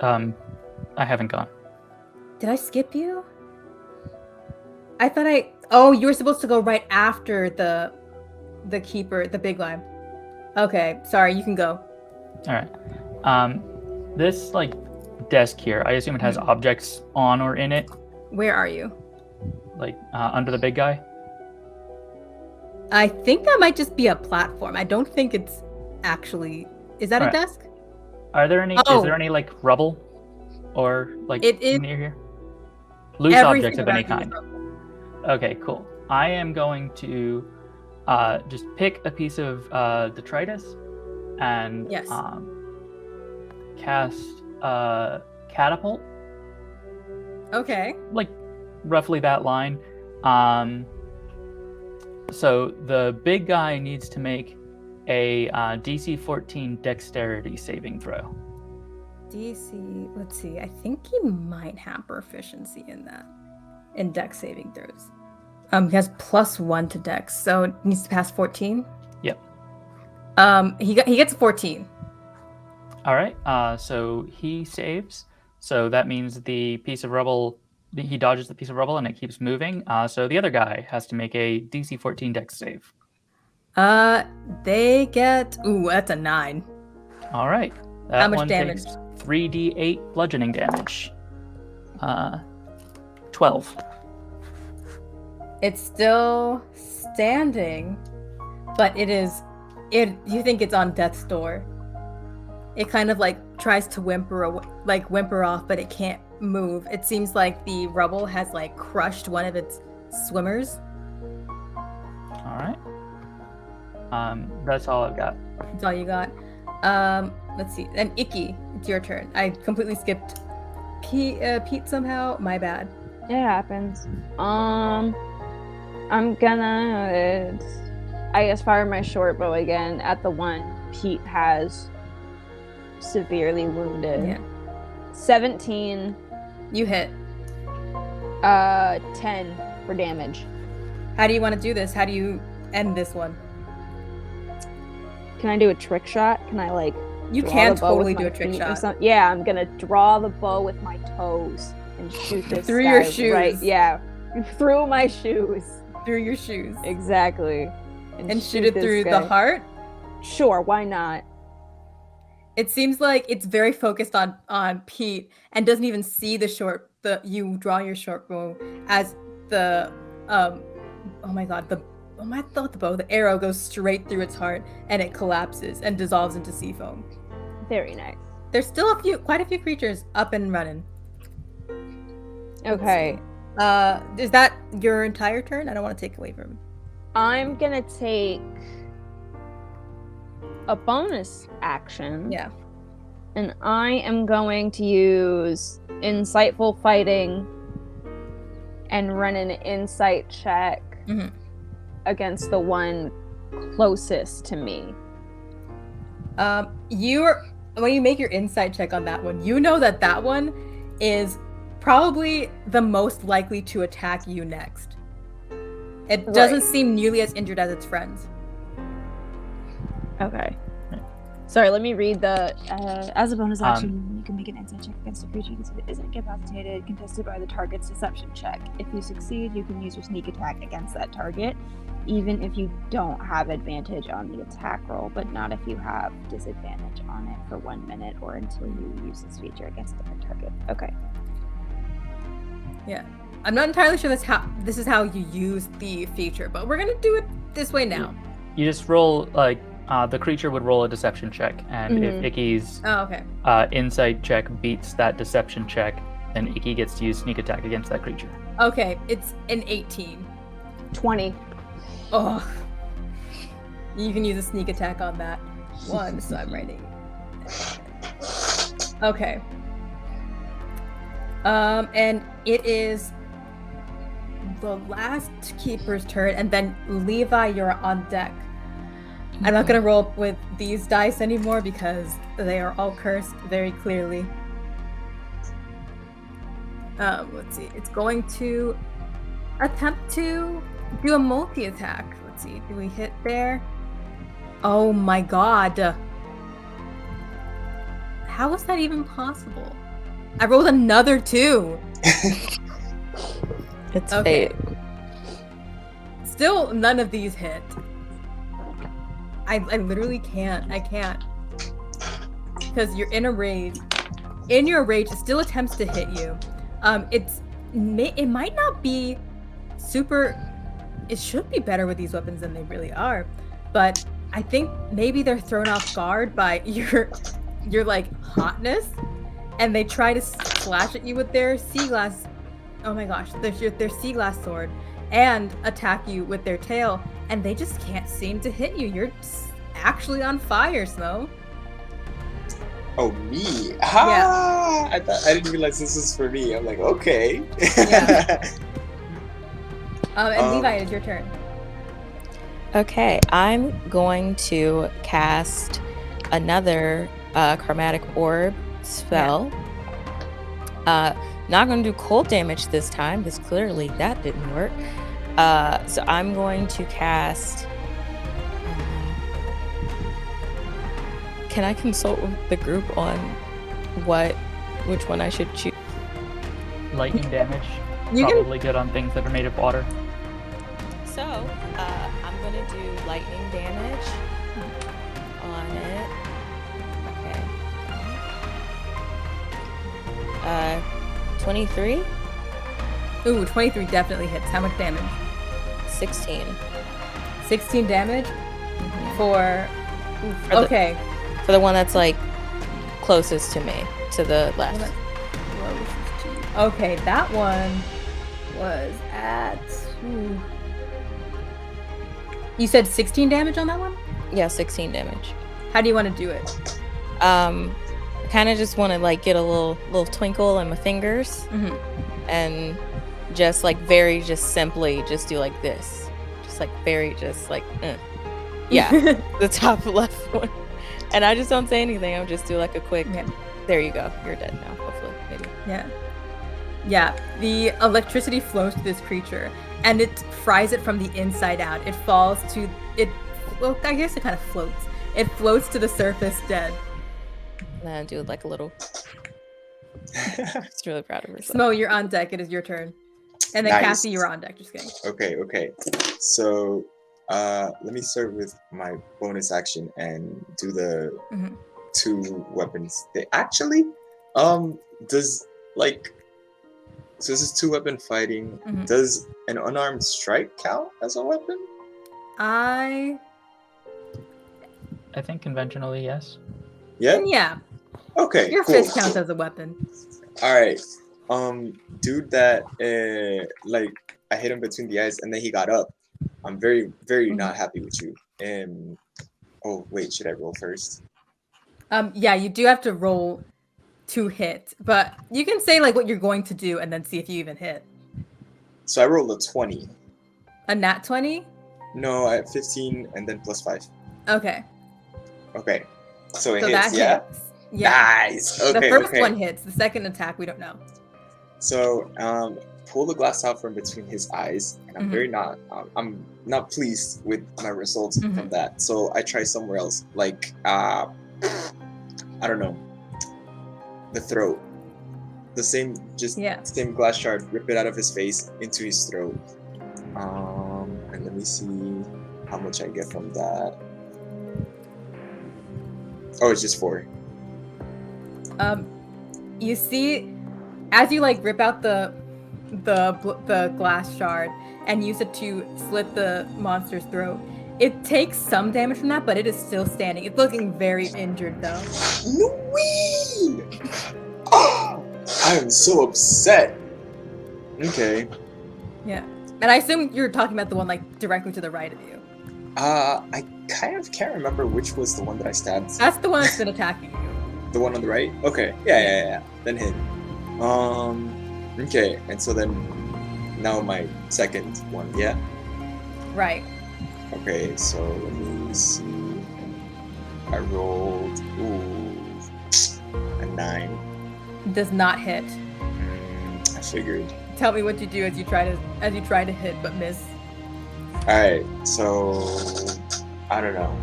Speaker 4: I haven't gone.
Speaker 1: Did I skip you? I thought Oh, you were supposed to go right after the keeper, the big lime. Okay, sorry, you can go.
Speaker 4: All right. This like desk here, I assume it has objects on or in it,
Speaker 1: Where are you?
Speaker 4: like under the big guy.
Speaker 1: I think that might just be a platform. I don't think it's actually. Is that a
Speaker 4: Alright.
Speaker 1: desk?
Speaker 4: Are there any?
Speaker 1: Oh.
Speaker 4: Is there any like rubble, or like
Speaker 1: It is
Speaker 4: near here? Loose
Speaker 1: Everything
Speaker 4: objects of any
Speaker 1: around you is
Speaker 4: kind.
Speaker 1: rubble.
Speaker 4: Okay, cool. I am going to just pick a piece of detritus and
Speaker 1: Yes.
Speaker 4: cast catapult,
Speaker 1: Okay.
Speaker 4: like roughly that line. So the big guy needs to make a DC 14 dexterity saving throw.
Speaker 1: DC. Let's see. I think he might have proficiency in that. In dex saving throws. He has +1 to dex, so it needs to pass 14.
Speaker 4: Yep.
Speaker 1: He gets 14.
Speaker 4: All right. So he saves. So that means the piece of rubble. He dodges the piece of rubble and it keeps moving. So the other guy has to make a DC 14 dex save.
Speaker 1: They get. Ooh, that's a 9.
Speaker 4: All right. That
Speaker 1: How much
Speaker 4: one
Speaker 1: damage?
Speaker 4: takes 3d8 bludgeoning damage. 12.
Speaker 1: It's still standing, but you think it's on death's door. It kind of like tries to whimper off, but it can't move. It seems like the rubble has like crushed one of its swimmers.
Speaker 4: All right. That's all I've got.
Speaker 1: That's all you got. Let's see. And Icky, it's your turn. I completely skipped Pete somehow. My bad.
Speaker 5: It happens. I'm gonna, I guess, fire my short bow again at the one Pete has severely wounded.
Speaker 1: Yeah.
Speaker 5: 17.
Speaker 1: You hit.
Speaker 5: 10 for damage.
Speaker 1: How do you want to do this? How do you end this one?
Speaker 5: Can I do a trick shot? Can I like?
Speaker 1: You
Speaker 5: draw
Speaker 1: can
Speaker 5: the bow with
Speaker 1: totally do
Speaker 5: my
Speaker 1: a trick
Speaker 5: feet or
Speaker 1: shot.
Speaker 5: something? Yeah, I'm gonna draw the bow with my toes and shoot this
Speaker 1: Through
Speaker 5: guy
Speaker 1: your shoes.
Speaker 5: Right, yeah, through my shoes.
Speaker 1: Through your shoes.
Speaker 5: Exactly.
Speaker 1: And shoot it
Speaker 5: this
Speaker 1: through
Speaker 5: guy.
Speaker 1: the heart?
Speaker 5: Sure, why not?
Speaker 1: It seems like it's very focused on Pete and doesn't even see you draw your short bow as the the arrow goes straight through its heart and it collapses and dissolves into sea foam.
Speaker 5: Very nice.
Speaker 1: There's still quite a few creatures up and running.
Speaker 5: Okay.
Speaker 1: Is that your entire turn? I don't want to take away from him.
Speaker 5: I'm gonna take a bonus action.
Speaker 1: Yeah.
Speaker 5: And I am going to use insightful fighting and run an insight check
Speaker 1: Mhm.
Speaker 5: against the one closest to me.
Speaker 1: When you make your insight check on that one, you know that one is probably the most likely to attack you next. It doesn't seem nearly as injured as its friends.
Speaker 5: Okay. Sorry, let me read the. As a bonus action, you can make an insight check against a creature that isn't incapacitated, contested by the target's deception check. If you succeed, you can use your sneak attack against that target, even if you don't have advantage on the attack roll, but not if you have disadvantage on it for 1 minute or until you use this feature against a different target. Okay.
Speaker 1: Yeah. I'm not entirely sure this is how you use the feature, but we're gonna do it this way now.
Speaker 4: You just roll like the creature would roll a deception check, and if Icky's insight check beats that deception check, then Icky gets to use sneak attack against that creature.
Speaker 1: Okay, it's an 18.
Speaker 5: 20.
Speaker 1: Oh. You can use a sneak attack on that one, so I'm writing. Okay. And it is the last keeper's turn, and then Levi, you're on deck. I'm not gonna roll with these dice anymore because they are all cursed very clearly. Let's see. It's going to attempt to do a multi-attack. Let's see. Do we hit there? Oh my god. How is that even possible? I rolled another 2.
Speaker 3: It's
Speaker 1: Okay.
Speaker 3: fate.
Speaker 1: Still, none of these hit. I literally can't. I can't. Because you're in a rage. In your rage, it still attempts to hit you. It might not be super. It should be better with these weapons than they really are, but I think maybe they're thrown off guard by your like hotness, and they try to slash at you with their sea glass. Oh my gosh, their sea glass sword, and attack you with their tail, and they just can't seem to hit you. You're actually on fire, Snow.
Speaker 2: Oh, me? Ah! I didn't realize this was for me. I'm like, okay.
Speaker 1: Yeah. And Levi, it's your turn.
Speaker 3: Okay, I'm going to cast another chromatic orb spell. Not going to do cold damage this time because clearly that didn't work. So I'm going to cast. Can I consult with the group on which one I should choose?
Speaker 4: Lightning damage.
Speaker 1: You can-
Speaker 4: Probably good on things that are made of water.
Speaker 3: So I'm going to do lightning damage on it. Okay. 23?
Speaker 1: Ooh, 23 definitely hits. How much damage?
Speaker 3: 16.
Speaker 1: 16 damage for.
Speaker 3: For the-
Speaker 1: Okay.
Speaker 3: For the one that's like closest to me, to the left.
Speaker 1: Okay, that one was at. Ooh. You said 16 damage on that one?
Speaker 3: Yeah, 16 damage.
Speaker 1: How do you want to do it?
Speaker 3: I kind of just want to like get a little twinkle in my fingers, and just like very just simply just do like this, just like very just like yeah, the top left one, and I just don't say anything. I'll just do like a quick.
Speaker 1: Yeah.
Speaker 3: There you go. You're dead now. Hopefully, maybe.
Speaker 1: Yeah. The electricity flows to this creature, and it fries it from the inside out. It falls to it. Well, I guess it kind of floats. It floats to the surface dead.
Speaker 3: And then do like a little. Just really proud of herself.
Speaker 1: Smo, you're on deck. It is your turn. And then
Speaker 2: Nice.
Speaker 1: Cassie, you're on deck. Just kidding.
Speaker 2: Okay. So let me start with my bonus action and do the
Speaker 1: Mhm.
Speaker 2: 2 weapons. They actually does like, so this is 2-weapon fighting.
Speaker 1: Mhm.
Speaker 2: Does an unarmed strike count as a weapon?
Speaker 4: I think conventionally, yes.
Speaker 2: Yeah. Okay.
Speaker 1: Your
Speaker 2: cool.
Speaker 1: fist counts as a weapon.
Speaker 2: All right. Dude that like I hit him between the eyes and then he got up. I'm very not happy with you. Oh wait, should I roll first?
Speaker 1: Yeah, you do have to roll to hit, but you can say like what you're going to do and then see if you even hit.
Speaker 2: So I rolled a 20.
Speaker 1: A nat 20?
Speaker 2: No, I have 15 and then plus 5.
Speaker 1: Okay.
Speaker 2: Okay. So it
Speaker 1: So
Speaker 2: hits,
Speaker 1: that
Speaker 2: yeah?
Speaker 1: hits. Yeah.
Speaker 2: Nice. Okay,
Speaker 1: The first
Speaker 2: okay.
Speaker 1: one hits. The second attack, we don't know.
Speaker 2: So pull the glass out from between his eyes, and I'm not pleased with my results from that. So I try somewhere else, like I don't know, the throat. The same same glass shard, rip it out of his face into his throat. And let me see how much I get from that. Oh, it's just 4.
Speaker 1: You see, as you like rip out the glass shard and use it to slit the monster's throat, it takes some damage from that, but it is still standing. It's looking very injured though.
Speaker 2: No way! Oh, I am so upset. Okay.
Speaker 1: Yeah. And I assume you're talking about the one like directly to the right of you.
Speaker 2: I kind of can't remember which was the one that I stabbed.
Speaker 1: That's the one that's been attacking you.
Speaker 2: The one on the right? Okay. Yeah. Then hit. Okay, and so then now my second one, yeah?
Speaker 1: Right.
Speaker 2: Okay, so let me see. I rolled a 9.
Speaker 1: Does not hit.
Speaker 2: I figured.
Speaker 1: Tell me what you do as you try to hit but miss.
Speaker 2: Alright, so I don't know.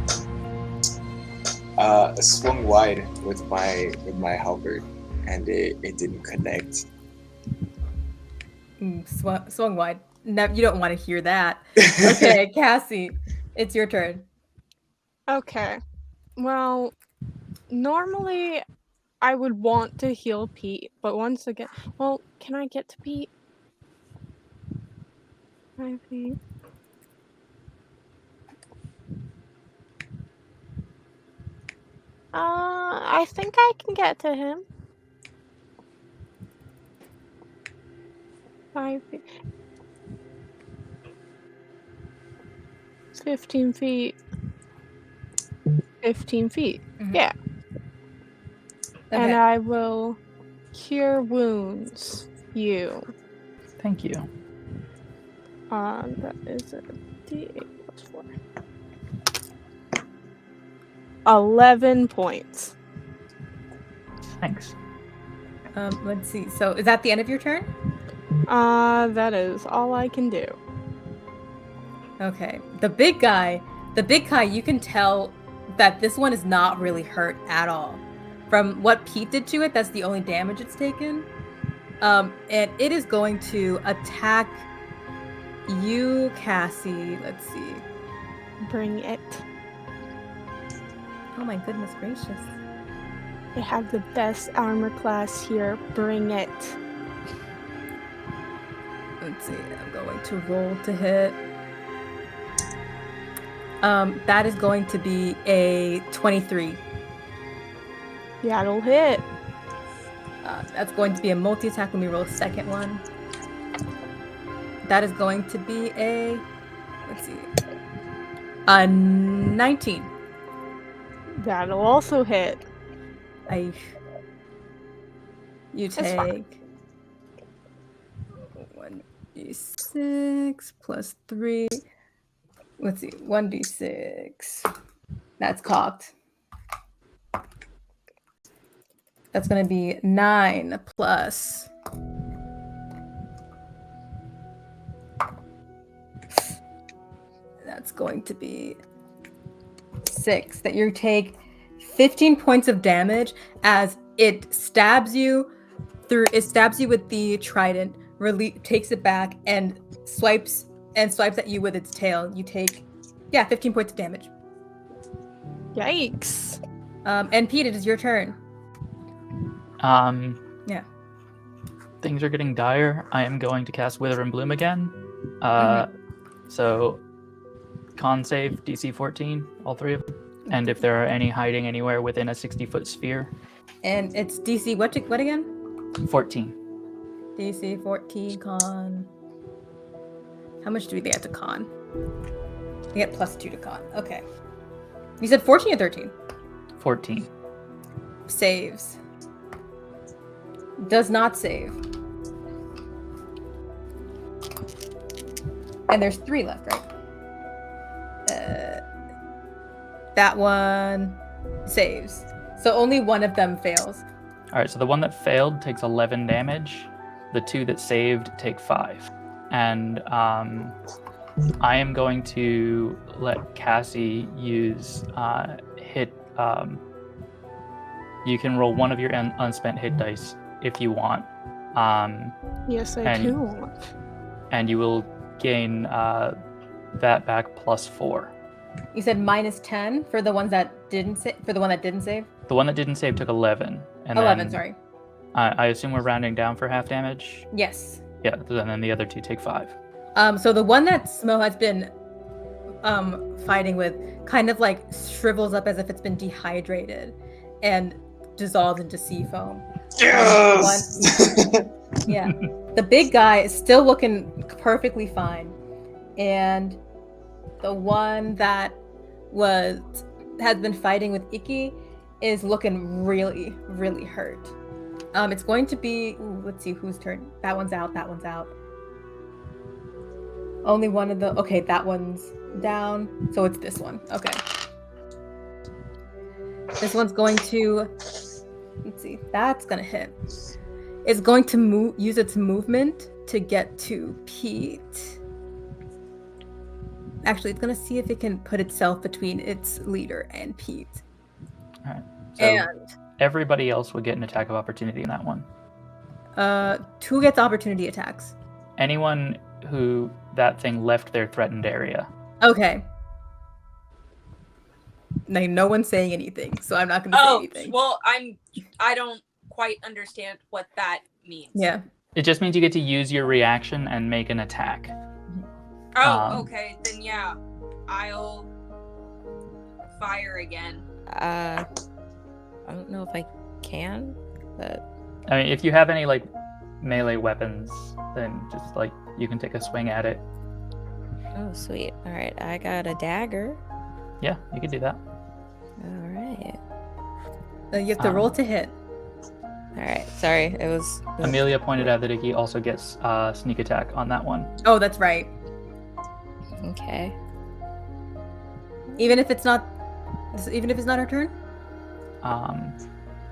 Speaker 2: I swung wide with my halberd, and it didn't connect.
Speaker 1: Swung wide. No, you don't want to hear that. Okay, Cassie, it's your turn.
Speaker 6: Okay. Well, normally I would want to heal Pete, but once again, well, can I get to Pete? 5 feet. I think I can get to him. 5 feet. 15 feet. 15 feet.
Speaker 1: Mhm.
Speaker 6: Yeah.
Speaker 1: Okay.
Speaker 6: And I will cure wounds you.
Speaker 4: Thank you.
Speaker 6: That is a D8 plus 4. 11 points.
Speaker 4: Thanks.
Speaker 1: Let's see. So is that the end of your turn?
Speaker 6: That is all I can do.
Speaker 1: Okay. The big guy, you can tell that this one is not really hurt at all. From what Pete did to it, that's the only damage it's taken. And it is going to attack you, Cassie. Let's see.
Speaker 6: Bring it.
Speaker 1: Oh my goodness gracious.
Speaker 6: They have the best armor class here. Bring it.
Speaker 1: Let's see. I'm going to roll to hit. That is going to be a 23.
Speaker 6: Yeah, it'll hit.
Speaker 1: That's going to be a multi-attack. Let me roll a second one. That is going to be a, let's see, a 19.
Speaker 6: That'll also hit.
Speaker 1: You
Speaker 6: That's fine.
Speaker 1: take 1d6 plus 3. Let's see, 1d6. That's cocked. That's going to be 9 plus. That's going to be 6. That you take 15 points of damage as it stabs you through. It stabs you with the trident, takes it back, and swipes at you with its tail. You take, 15 points of damage.
Speaker 6: Yikes.
Speaker 1: And Pete, it is your turn. Yeah.
Speaker 4: Things are getting dire. I am going to cast Wither and Bloom again. So, con save DC 14, all 3 of them. And if there are any hiding anywhere within a 60-foot sphere.
Speaker 1: And it's DC what again?
Speaker 4: 14.
Speaker 1: DC 14 con. How much do they get to con? They get plus 2 to con. Okay. You said 14 or 13?
Speaker 4: 14.
Speaker 1: Saves. Does not save. And there's 3 left, right? That one saves. So only one of them fails.
Speaker 4: Alright, so the one that failed takes 11 damage. The 2 that saved take 5. And I am going to let Cassie use hit. You can roll one of your unspent hit dice if you want.
Speaker 6: Yes, I do.
Speaker 4: And you will gain that back plus 4.
Speaker 1: You said minus 10 for the ones that didn't save. For the one that didn't save.
Speaker 4: The one that didn't save took 11. And
Speaker 1: 11,
Speaker 4: then,
Speaker 1: sorry.
Speaker 4: I assume we're rounding down for half damage.
Speaker 1: Yes.
Speaker 4: Yeah, and then the other 2 take 5.
Speaker 1: So the one that Smo has been fighting with kind of like shrivels up as if it's been dehydrated and dissolves into sea foam.
Speaker 2: Yes!
Speaker 1: Yeah. The big guy is still looking perfectly fine. And the one that has been fighting with Iki is looking really, really hurt. It's going to be, let's see whose turn. That one's out. Only one of the, okay, that one's down. So it's this one. Okay. This one's going to, let's see, that's going to hit. It's going to use its movement to get to Pete. Actually, it's going to see if it can put itself between its leader and Pete.
Speaker 4: All right. So
Speaker 1: And
Speaker 4: everybody else would get an attack of opportunity in that one.
Speaker 1: who gets opportunity attacks?
Speaker 4: Anyone who that thing left their threatened area.
Speaker 1: Okay. Like, no one's saying anything, so I'm not going to say anything.
Speaker 7: Well, I don't quite understand what that means.
Speaker 1: Yeah.
Speaker 4: It just means you get to use your reaction and make an attack.
Speaker 7: Oh, okay. Then yeah, I'll fire again.
Speaker 3: I don't know if I can, but
Speaker 4: I mean, if you have any like melee weapons, then just like you can take a swing at it.
Speaker 3: oh sweet. All right, I got a dagger.
Speaker 4: Yeah, you could do that.
Speaker 3: All right.
Speaker 1: You have to roll to hit.
Speaker 3: All right. Sorry, it was.
Speaker 4: Amelia pointed out that Iki also gets sneak attack on that one.
Speaker 1: Oh, that's right.
Speaker 3: Okay.
Speaker 1: Even if it's not her turn?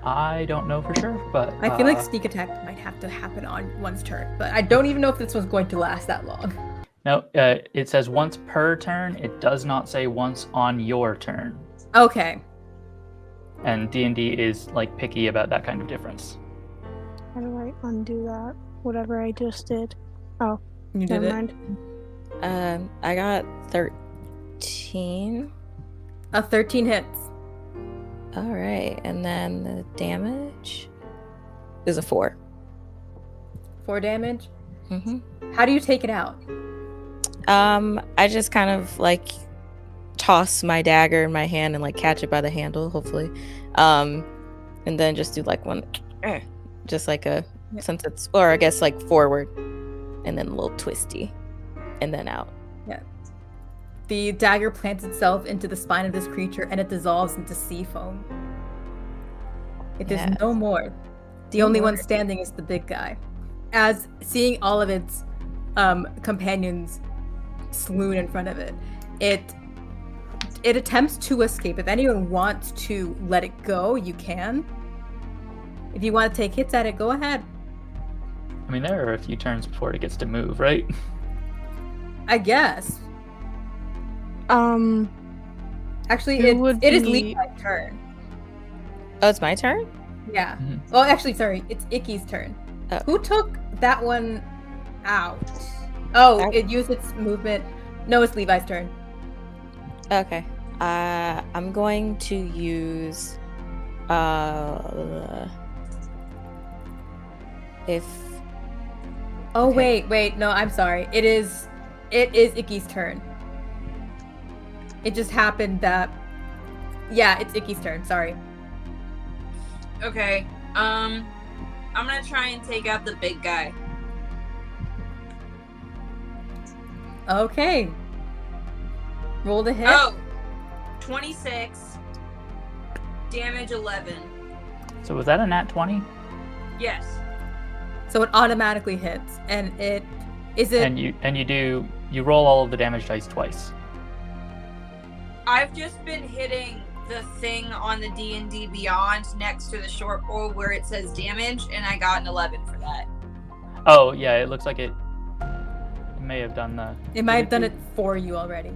Speaker 4: I don't know for sure, but
Speaker 1: I feel like sneak attack might have to happen on one's turn, but I don't even know if this one's going to last that long.
Speaker 4: no. It says once per turn. It does not say once on your turn.
Speaker 1: Okay.
Speaker 4: And D&D is like picky about that kind of difference.
Speaker 6: How do I undo that? Whatever I just did. Oh,
Speaker 1: You did
Speaker 6: never
Speaker 1: it.
Speaker 6: mind.
Speaker 3: I got 13.
Speaker 1: 13 hits.
Speaker 3: All right, and then the damage is a 4.
Speaker 1: 4 damage.
Speaker 3: Mm-hmm.
Speaker 1: How do you take it out?
Speaker 3: I just kind of like toss my dagger in my hand and like catch it by the handle, hopefully, and then just do like one, just like a since it's, or I guess like forward, and then a little twisty, and then out.
Speaker 1: Yeah. The dagger plants itself into the spine of this creature and it dissolves into sea foam. It is
Speaker 3: Yeah.
Speaker 1: no more. The only one standing is the big guy. As seeing all of its companions swoon in front of it, it attempts to escape. If anyone wants to let it go, you can. If you want to take hits at it, go ahead.
Speaker 4: I mean, there are a few turns before it gets to move, right?
Speaker 1: I guess. Actually,
Speaker 6: Who
Speaker 1: it is
Speaker 6: would be-
Speaker 1: Levi's turn.
Speaker 3: Oh, it's my turn.
Speaker 1: Yeah.
Speaker 4: Mhm.
Speaker 1: Well, actually, sorry, it's Iki's turn.
Speaker 3: Oh.
Speaker 1: Who took that one out? Oh,
Speaker 3: That-
Speaker 1: it used its movement. No, it's Levi's turn.
Speaker 3: Okay. I'm going to use if
Speaker 1: Oh,
Speaker 3: Okay.
Speaker 1: wait, no, I'm sorry. It is Iki's turn. It just happened that, yeah, it's Iki's turn. Sorry.
Speaker 7: Okay. I'm gonna try and take out the big guy.
Speaker 1: Okay. Roll to hit.
Speaker 7: Oh, 26. Damage 11.
Speaker 4: So was that a nat 20?
Speaker 7: Yes.
Speaker 1: So it automatically hits, and it is it.
Speaker 4: And you roll all of the damage dice twice.
Speaker 7: I've just been hitting the thing on the D&D Beyond next to the short bow where it says damage, and I got an 11 for that.
Speaker 4: Oh yeah, it looks like it may have done the.
Speaker 1: It might have done it for you already.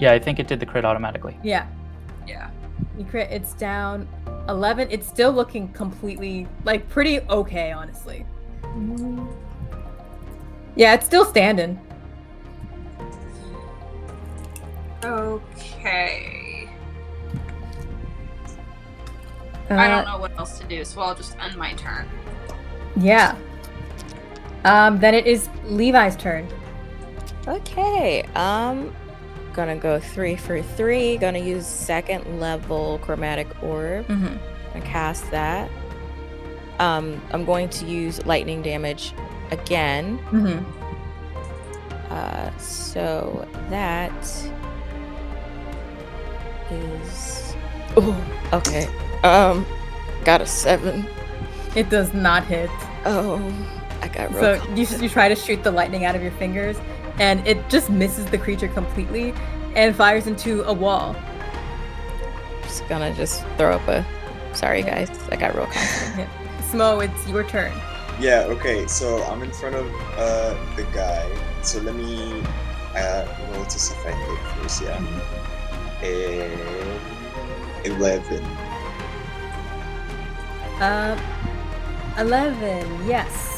Speaker 4: Yeah, I think it did the crit automatically.
Speaker 1: Yeah.
Speaker 7: Yeah.
Speaker 1: You crit. It's down 11. It's still looking completely, like, pretty okay, honestly. Yeah, it's still standing.
Speaker 7: Okay. I don't know what else to do, so I'll just end my turn.
Speaker 1: Yeah. Then it is Levi's turn.
Speaker 3: Okay, gonna go 3 for 3. Gonna use 2nd level chromatic orb.
Speaker 1: Mm-hmm.
Speaker 3: Gonna cast that. I'm going to use lightning damage again.
Speaker 1: Mm-hmm.
Speaker 3: So that is. Oh, okay. Got a 7.
Speaker 1: It does not hit.
Speaker 3: Oh, I got real.
Speaker 1: So you try to shoot the lightning out of your fingers, and it just misses the creature completely and fires into a wall.
Speaker 3: Just gonna throw up a. Sorry, guys. I got real confident.
Speaker 1: Yeah. Smo, it's your turn.
Speaker 2: Yeah, okay, so I'm in front of the guy. So let me roll to see if I hit first, yeah. 11.
Speaker 1: 11, yes.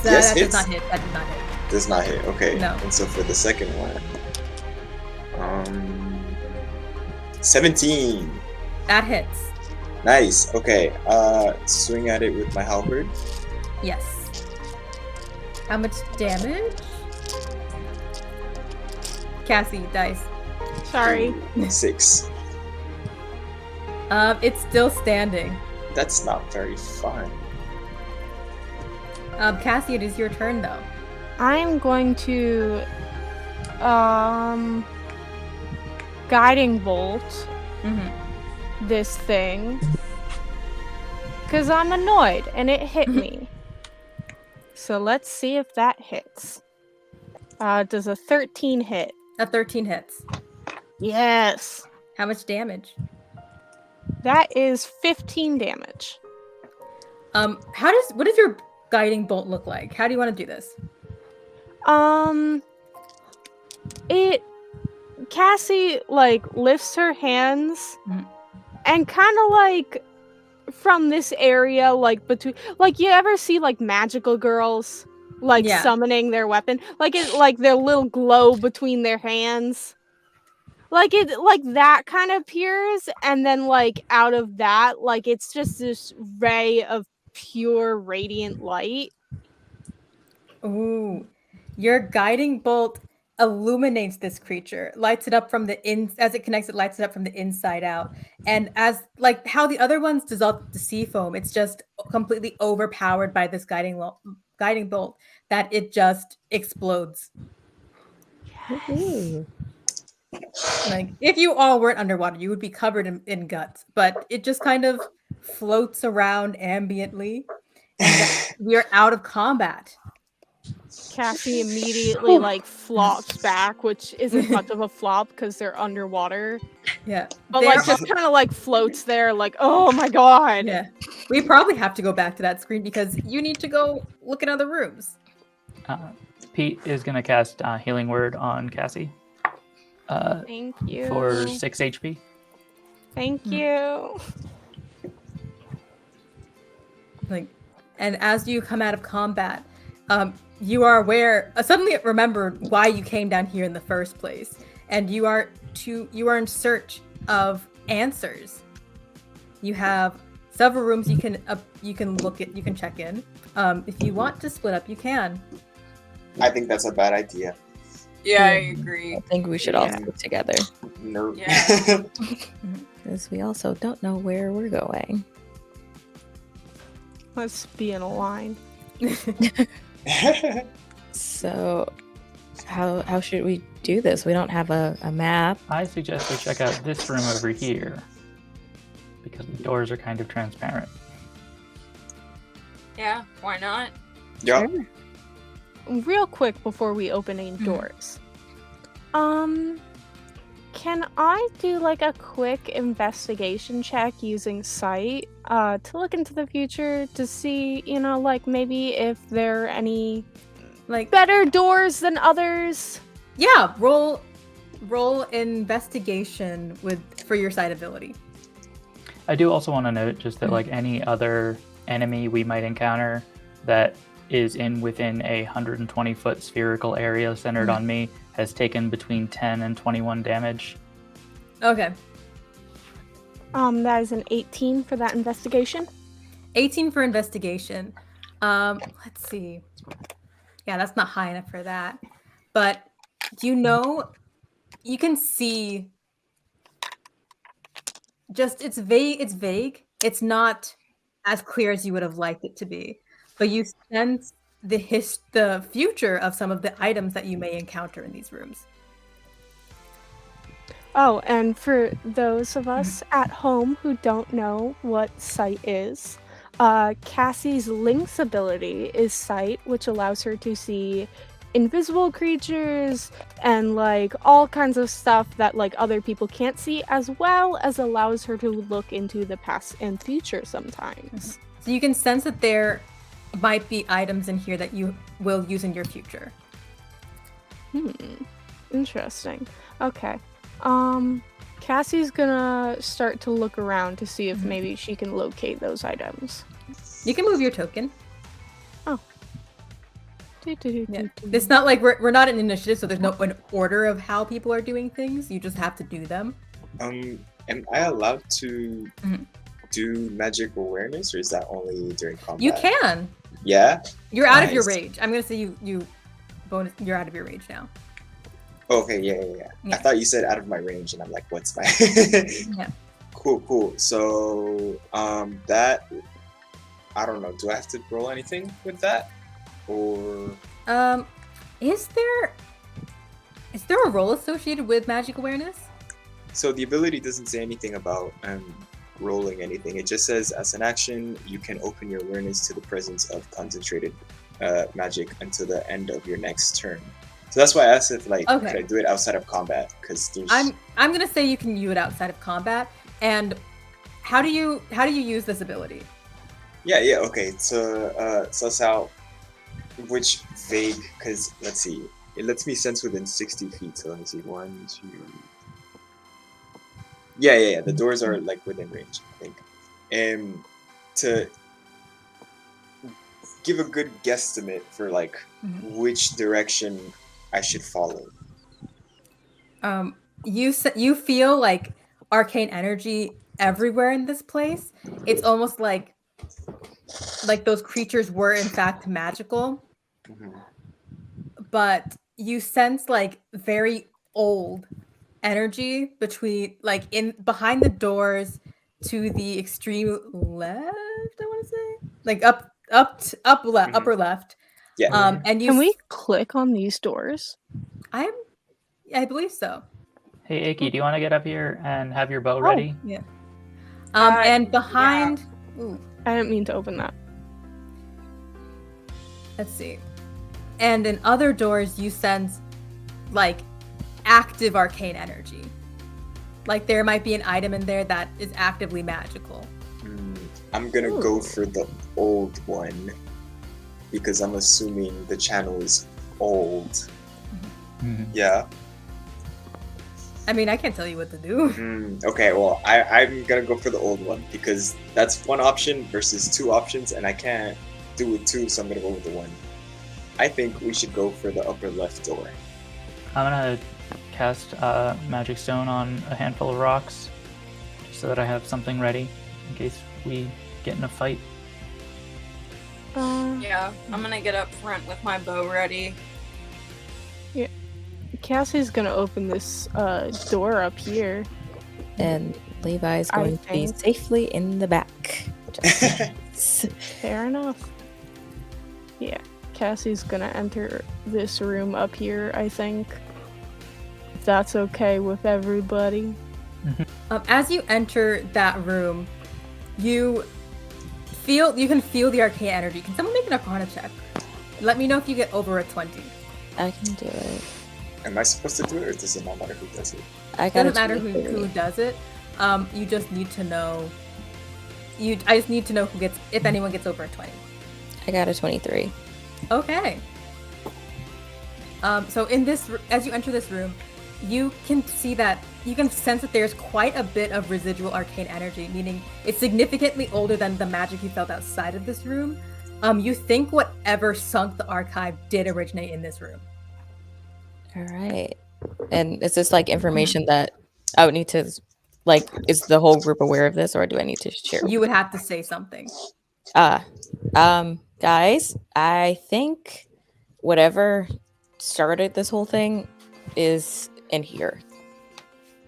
Speaker 2: Yes,
Speaker 1: That does
Speaker 2: hits.
Speaker 1: not hit. That does not hit.
Speaker 2: Does not hit, okay.
Speaker 1: No.
Speaker 2: And so for the second one, 17.
Speaker 1: That hits.
Speaker 2: Nice, okay. Swing at it with my halberd.
Speaker 1: Yes. How much damage? Cassie, dice.
Speaker 6: Sorry.
Speaker 2: 6.
Speaker 1: It's still standing.
Speaker 2: That's not very fun.
Speaker 1: Cassie, it is your turn though.
Speaker 6: I'm going to guiding bolt this thing because I'm annoyed and it hit me. So let's see if that hits. Does a 13 hit?
Speaker 1: A 13 hits.
Speaker 6: Yes.
Speaker 1: How much damage?
Speaker 6: That is 15 damage.
Speaker 1: What does your guiding bolt look like? How do you want to do this?
Speaker 6: Cassie lifts her hands
Speaker 1: Mhm.
Speaker 6: and kind of from this area between you ever see magical girls
Speaker 1: Yeah.
Speaker 6: summoning their weapon their little glow between their hands that kind of appears, and then out of that it's just this ray of pure radiant light.
Speaker 1: Ooh. Your guiding bolt illuminates this creature, lights it up from as it connects, it lights it up from the inside out. And as how the other ones dissolve the sea foam, it's just completely overpowered by this guiding bolt that it just explodes.
Speaker 3: Ooh.
Speaker 1: If you all weren't underwater, you would be covered in guts, but it just kind of floats around ambiently, and we are out of combat.
Speaker 6: Cassie immediately flops back, which isn't much of a flop because they're underwater.
Speaker 1: Yeah,
Speaker 6: But just kind of floats there, oh my god.
Speaker 1: Yeah, we probably have to go back to that screen because you need to go look in other rooms.
Speaker 4: Pete is gonna cast Healing Word on Cassie.
Speaker 6: Thank you.
Speaker 4: For 6 HP.
Speaker 6: Thank you.
Speaker 1: And as you come out of combat, you are aware. Suddenly, it remembered why you came down here in the first place, and you are in search of answers. You have several rooms you can look at. You can check in. If you want to split up, you can.
Speaker 2: I think that's a bad idea.
Speaker 7: Yeah, I agree.
Speaker 3: I think we should all stick together
Speaker 2: No.
Speaker 7: Yeah.
Speaker 3: because we also don't know where we're going.
Speaker 6: Let's be in a line.
Speaker 3: So, how should we do this? We don't have a map.
Speaker 4: I suggest we check out this room over here because the doors are kind of transparent.
Speaker 7: Yeah, why not?
Speaker 2: Yeah.
Speaker 6: Real quick before we open any doors. Can I do a quick investigation check using sight to look into the future to see, maybe if there are any better doors than others?
Speaker 1: Yeah, roll investigation for your sight ability.
Speaker 4: I do also want to note just that any other enemy we might encounter that is within a 120-foot spherical area centered on me has taken between 10 and 21 damage.
Speaker 1: Okay.
Speaker 6: That is an 18 for that investigation.
Speaker 1: 18 for investigation. Let's see. Yeah, that's not high enough for that. But you can see it's vague. It's not as clear as you would have liked it to be. But you sense the future of some of the items that you may encounter in these rooms.
Speaker 6: Oh, and for those of us at home who don't know what sight is, Cassie's Linx ability is sight, which allows her to see invisible creatures and like all kinds of stuff that like other people can't see, as well as allows her to look into the past and future sometimes.
Speaker 1: So you can sense that there might be items in here that you will use in your future.
Speaker 6: Interesting. Okay. Cassie's gonna start to look around to see if maybe she can locate those items.
Speaker 1: You can move your token.
Speaker 6: Yeah.
Speaker 1: It's not like we're not an initiative, so there's no an order of how people are doing things. You just have to do them.
Speaker 2: Am I allowed to do magic awareness, or is that only during combat?
Speaker 1: You can.
Speaker 2: Yeah.
Speaker 1: You're out of your
Speaker 2: Nice.
Speaker 1: rage. I'm gonna say you bonus. You're out of your rage now.
Speaker 2: Okay, yeah.
Speaker 1: Yeah.
Speaker 2: I thought you said out of my range, and I'm like, what's my?
Speaker 1: Yeah.
Speaker 2: Cool. So, that I don't know. Do I have to roll anything with that, or?
Speaker 1: Is there a role associated with magic awareness?
Speaker 2: So the ability doesn't say anything about rolling anything. It just says, as an action, you can open your awareness to the presence of concentrated magic until the end of your next turn. So that's why I asked if could I do it outside of combat? Because there's.
Speaker 1: I'm gonna say you can use it outside of combat. And how do you use this ability?
Speaker 2: Yeah. Okay. So suss out which vague. Because let's see, it lets me sense within 60 feet. So let me see. 1, 2. Yeah. The doors are like within range, I think. And to give a good guesstimate for like which direction I should follow.
Speaker 1: You feel like arcane energy everywhere in this place. It's almost like those creatures were in fact magical, but you sense like very old energy behind the doors to the extreme left. I want to say like upper left.
Speaker 2: Yeah.
Speaker 1: And
Speaker 6: Can we click on these doors?
Speaker 1: I believe so.
Speaker 4: Hey, Aki, do you want to get up here and have your bow ready?
Speaker 1: Yeah. And behind.
Speaker 6: Yeah. Ooh, I didn't mean to open that.
Speaker 1: Let's see. And in other doors, you sense like active arcane energy. Like there might be an item in there that is actively magical.
Speaker 2: I'm gonna go for the old one because I'm assuming the channel is old. Yeah.
Speaker 1: I mean, I can't tell you what to do.
Speaker 2: Okay, well, I'm gonna go for the old one because that's one option versus 2 options, and I can't do with 2, so I'm gonna go with the 1. I think we should go for the upper left door.
Speaker 4: I'm gonna cast Magic Stone on a handful of rocks, just so that I have something ready in case we get in a fight.
Speaker 7: Yeah, I'm gonna get up front with my bow ready.
Speaker 6: Yeah, Cassie's gonna open this door up here,
Speaker 3: and Levi's going to be safely in the back.
Speaker 6: Fair enough. Yeah, Cassie's gonna enter this room up here, I think. If that's okay with everybody.
Speaker 1: As you enter that room, you can feel the arcane energy. Can someone make an Arcana check? Let me know if you get over a 20.
Speaker 3: I can do it.
Speaker 2: Am I supposed to do it, or does it not matter who does it?
Speaker 1: It doesn't matter who does it. You just need to know. I just need to know if anyone gets over a 20.
Speaker 3: I got a 23.
Speaker 1: Okay. So as you enter this room, you can sense that there's quite a bit of residual arcane energy, meaning it's significantly older than the magic you felt outside of this room. You think whatever sunk the archive did originate in this room.
Speaker 3: All right. And is this like information that I would need to, like, is the whole group aware of this, or do I need to share?
Speaker 1: You would have to say something.
Speaker 3: Guys, I think whatever started this whole thing is in here.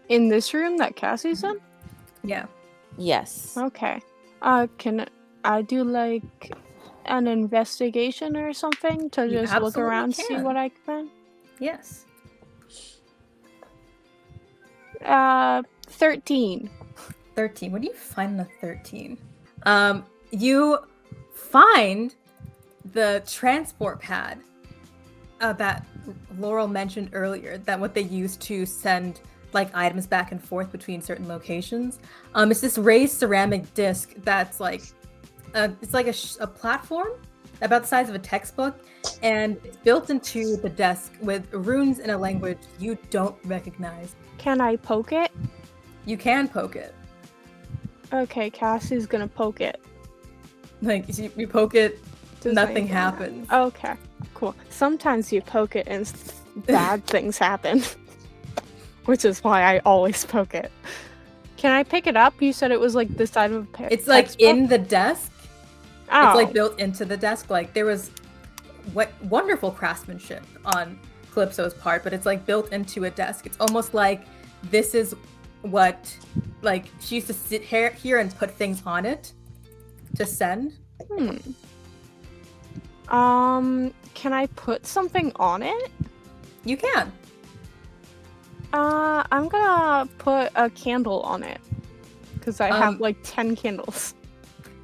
Speaker 6: In this room that Cassie's in?
Speaker 1: Yeah.
Speaker 3: Yes.
Speaker 6: Okay. Can I do like an investigation or something to
Speaker 1: You
Speaker 6: just look around,
Speaker 1: absolutely
Speaker 6: see
Speaker 1: can.
Speaker 6: what I can?
Speaker 1: Yes.
Speaker 6: 13.
Speaker 1: 13. What do you find in a 13? You find the transport pad that Laurel mentioned earlier, that what they use to send like items back and forth between certain locations. It's this raised ceramic disc that's like it's like a platform about the size of a textbook, and it's built into the desk with runes in a language you don't recognize.
Speaker 6: Can I poke it?
Speaker 1: You can poke it.
Speaker 6: Okay, Cassie's gonna poke it.
Speaker 1: Like you poke it,
Speaker 6: Does
Speaker 1: nothing
Speaker 6: anything
Speaker 1: happens.
Speaker 6: Okay, cool. Sometimes you poke it and bad things happen. Which is why I always poke it. Can I pick it up? You said it was like the side of a pair.
Speaker 1: It's like in the desk.
Speaker 6: Oh.
Speaker 1: It's like built into the desk. Like there was wonderful craftsmanship on Calypso's part, but it's like built into a desk. It's almost like this is what, like, she used to sit here and put things on it to send.
Speaker 6: Can I put something on it?
Speaker 1: You can.
Speaker 6: I'm gonna put a candle on it. Because I have like 10 candles.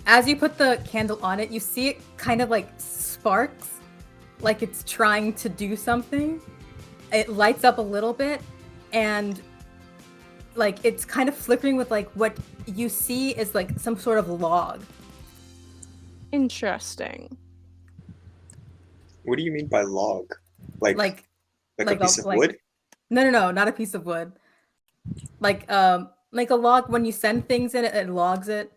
Speaker 1: As you put the candle on it, you see it kind of like sparks, like it's trying to do something. It lights up a little bit, and like it's kind of flickering with like what you see is like some sort of log.
Speaker 6: Interesting.
Speaker 2: What do you mean by log? Like a piece of
Speaker 1: like-
Speaker 2: wood?
Speaker 1: No, not a piece of wood. Like a log, when you send things in it logs it.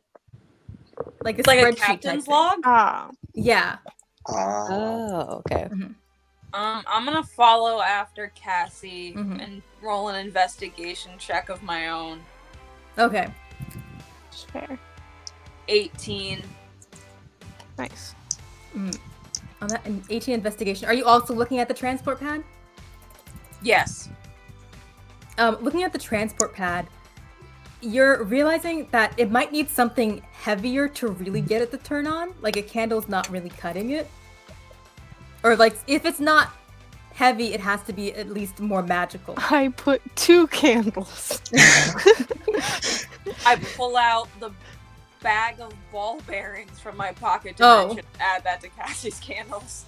Speaker 1: Like
Speaker 7: It's like a
Speaker 1: spreadsheet type
Speaker 7: captain's
Speaker 1: thing.
Speaker 7: log.
Speaker 6: Ah.
Speaker 1: Yeah.
Speaker 3: Oh, okay.
Speaker 7: I'm gonna follow after Cassie
Speaker 1: Mhm.
Speaker 7: and roll an investigation check of my own.
Speaker 1: Okay.
Speaker 6: It's fair.
Speaker 7: 18.
Speaker 6: Nice.
Speaker 1: On that 18 investigation, are you also looking at the transport pad?
Speaker 7: Yes.
Speaker 1: Looking at the transport pad, you're realizing that it might need something heavier to really get it to turn on. Like a candle's not really cutting it. Or like if it's not heavy, it has to be at least more magical.
Speaker 6: I put 2 candles.
Speaker 7: I pull out the bag of ball bearings from my pocket to
Speaker 1: Oh.
Speaker 7: add that to Cassie's candles.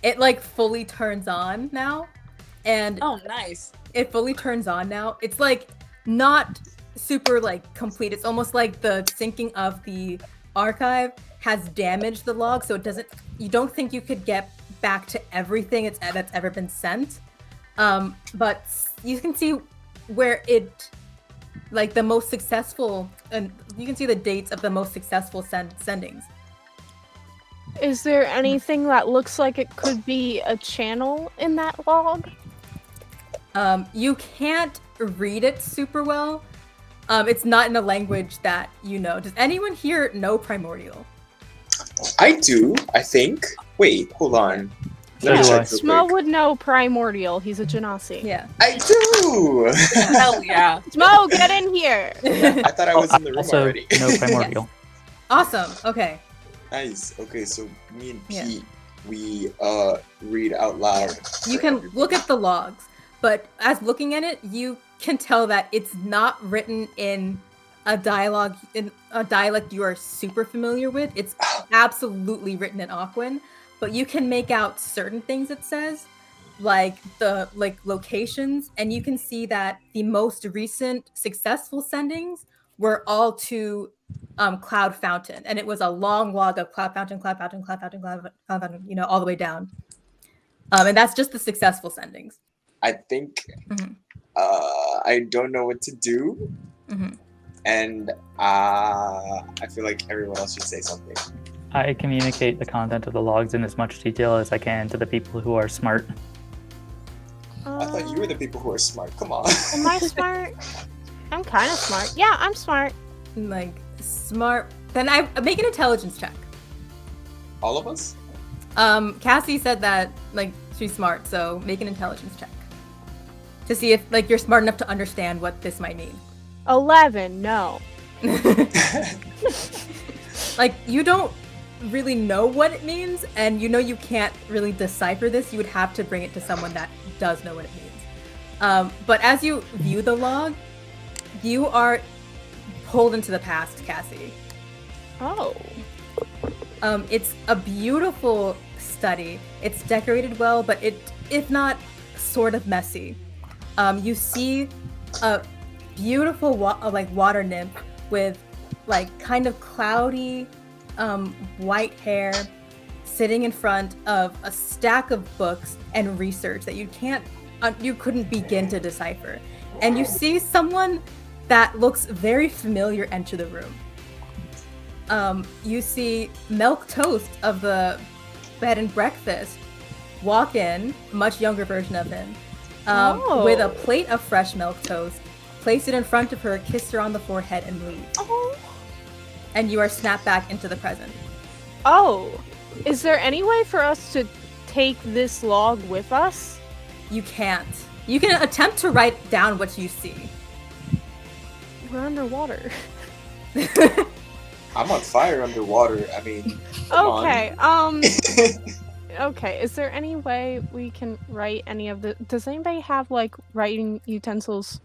Speaker 1: It like fully turns on now. And
Speaker 7: Oh, nice.
Speaker 1: it fully turns on now. It's like not super like complete. It's almost like the syncing of the archive has damaged the log, so it doesn't. You don't think you could get back to everything that's ever been sent. But you can see where it, like the most successful, and you can see the dates of the most successful sendings.
Speaker 6: Is there anything that looks like it could be a channel in that log?
Speaker 1: You can't read it super well. It's not in a language that you know. Does anyone here know Primordial?
Speaker 2: I do, I think. Wait, hold on.
Speaker 4: So
Speaker 2: Let me
Speaker 4: do I.
Speaker 2: check real
Speaker 6: Smo
Speaker 2: quick.
Speaker 6: would know Primordial. He's a Genasi.
Speaker 1: Yeah.
Speaker 2: I do!
Speaker 7: Hell yeah.
Speaker 6: Smo, get in here!
Speaker 2: I thought I was in the room
Speaker 4: Also,
Speaker 2: already.
Speaker 4: no primordial.
Speaker 1: Awesome. Okay.
Speaker 2: Nice. Okay, so me and
Speaker 1: Yeah.
Speaker 2: Pete, we read out loud.
Speaker 1: You
Speaker 2: for
Speaker 1: can
Speaker 2: everybody.
Speaker 1: look at the logs, but as looking at it, you can tell that it's not written in a dialect you are super familiar with. It's absolutely written in Aquan, but you can make out certain things it says, like the locations, and you can see that the most recent successful sendings were all to Cloud Fountain, and it was a long log of Cloud Fountain, all the way down. And that's just the successful sendings.
Speaker 2: I think
Speaker 1: Mhm.
Speaker 2: I don't know what to do,
Speaker 1: Mhm.
Speaker 2: and I feel like everyone else should say something.
Speaker 4: I communicate the content of the logs in as much detail as I can to the people who are smart.
Speaker 2: I thought you were the people who are smart. Come on.
Speaker 6: Am I smart? I'm kind of smart. Yeah, I'm smart.
Speaker 1: Like smart. Then I make an intelligence check.
Speaker 2: All of us?
Speaker 1: Cassie said that like she's smart, so make an intelligence check to see if like you're smart enough to understand what this might mean.
Speaker 6: 11, no.
Speaker 1: Like you don't really know what it means, and you know you can't really decipher this. You would have to bring it to someone that does know what it means. But as you view the log, You are pulled into the past, Cassie.
Speaker 6: Oh.
Speaker 1: It's a beautiful study. It's decorated well, but if not, sort of messy. You see a beautiful water nymph with like kind of cloudy white hair sitting in front of a stack of books and research that you couldn't begin to decipher. And you see someone that looks very familiar enter the room. You see Milk Toast of the bed and breakfast walk in, much younger version of him, with a plate of fresh milk toast, place it in front of her, kiss her on the forehead, and leave.
Speaker 6: Oh.
Speaker 1: And you are snapped back into the present.
Speaker 6: Oh. Is there any way for us to take this log with us?
Speaker 1: You can't. You can attempt to write down what you see.
Speaker 6: We're underwater.
Speaker 2: I'm on fire underwater. I mean,
Speaker 6: Okay. Okay. Is there any way we can write any of the? Does anybody have like writing utensils?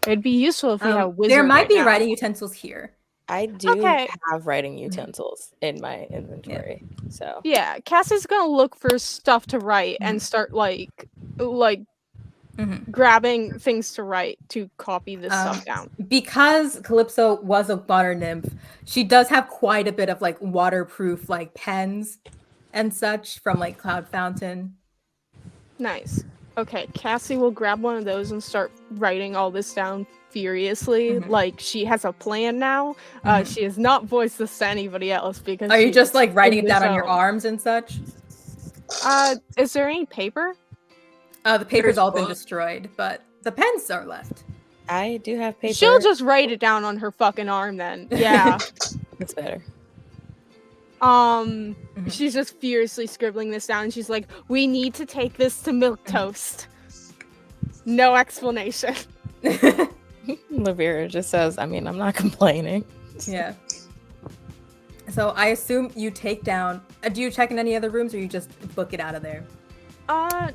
Speaker 6: It'd be useful if we had a wizard.
Speaker 1: There might
Speaker 6: right
Speaker 1: be
Speaker 6: now.
Speaker 1: writing utensils here.
Speaker 3: I do
Speaker 6: Okay.
Speaker 3: have writing utensils in my inventory. So
Speaker 6: Yeah, Cassie's gonna look for stuff to write and start like grabbing things to write to copy this stuff down.
Speaker 1: Because Calypso was a water nymph, she does have quite a bit of like waterproof like pens and such from like Cloud Fountain.
Speaker 6: Nice. Okay, Cassie will grab one of those and start writing all this down furiously. Like she has a plan now. She has not voiced this to anybody else because.
Speaker 1: Are you just like writing
Speaker 6: in
Speaker 1: it
Speaker 6: the
Speaker 1: down on your
Speaker 6: zone.
Speaker 1: arms and such?
Speaker 6: Is there any paper?
Speaker 1: The paper's
Speaker 7: There's
Speaker 1: all been
Speaker 7: books.
Speaker 1: destroyed, but the pens are left.
Speaker 3: I do have paper.
Speaker 6: She'll just write it down on her fucking arm then. Yeah.
Speaker 3: That's better.
Speaker 6: She's just furiously scribbling this down. And she's like, "We need to take this to Milk Toast." No explanation.
Speaker 3: Lavira just says, I mean, I'm not complaining.
Speaker 1: Yeah. So I assume you take down. Do you check in any other rooms, or you just book it out of there?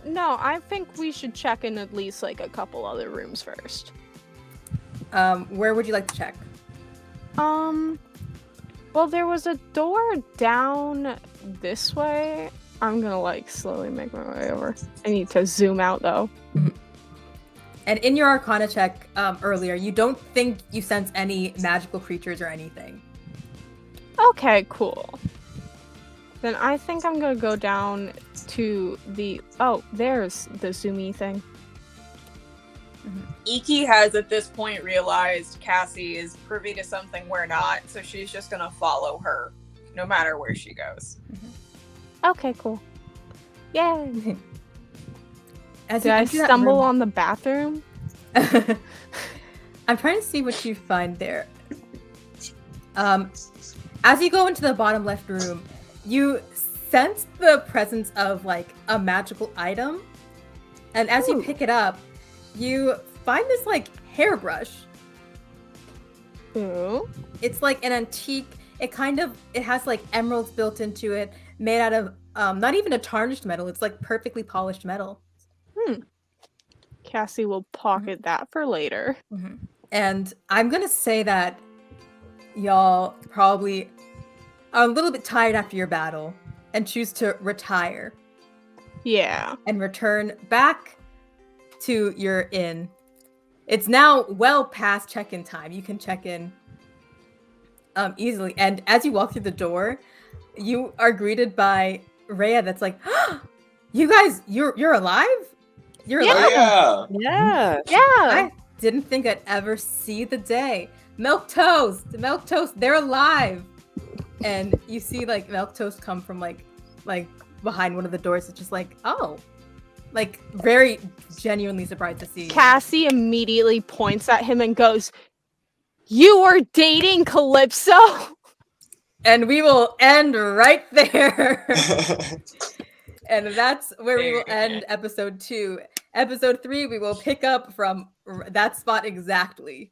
Speaker 6: No. I think we should check in at least like a couple other rooms first.
Speaker 1: Where would you like to check?
Speaker 6: Well, there was a door down this way. I'm gonna like slowly make my way over. I need to zoom out though.
Speaker 1: And in your Arcana check earlier, you don't think you sense any magical creatures or anything.
Speaker 6: Okay, cool. Then I think I'm gonna go down to the. Oh, there's the zoomy thing.
Speaker 7: Iki has at this point realized Cassie is privy to something we're not, so she's just gonna follow her no matter where she goes.
Speaker 6: Okay, cool. Yay!
Speaker 1: As
Speaker 6: Did
Speaker 1: you
Speaker 6: I
Speaker 1: enter that
Speaker 6: stumble
Speaker 1: room-
Speaker 6: on the bathroom?
Speaker 1: I'm trying to see what you find there. As you go into the bottom left room, you sense the presence of like a magical item, and as you pick it up, you find this like hairbrush.
Speaker 6: Ooh.
Speaker 1: It's like an antique. It has like emeralds built into it, made out of not even a tarnished metal. It's like perfectly polished metal.
Speaker 6: Cassie will pocket that for later.
Speaker 1: And I'm gonna say that y'all probably are a little bit tired after your battle and choose to retire
Speaker 6: Yeah.
Speaker 1: and return back to your inn. It's now well past check-in time. You can check in easily. And as you walk through the door, you are greeted by Rhea that's like, you guys, you're alive? You're
Speaker 6: Yeah.
Speaker 1: alive?
Speaker 2: Oh,
Speaker 3: Yeah.
Speaker 6: Yeah.
Speaker 1: I didn't think I'd ever see the day. Milk Toast, they're alive. And you see like Milk Toast come from like behind one of the doors. It's just like, oh, like very genuinely surprised to see you.
Speaker 6: Cassie immediately points at him and goes, "You are dating Calypso?"
Speaker 1: And we will end right there. And that's where we will end episode 2. Episode 3, we will pick up from that spot exactly.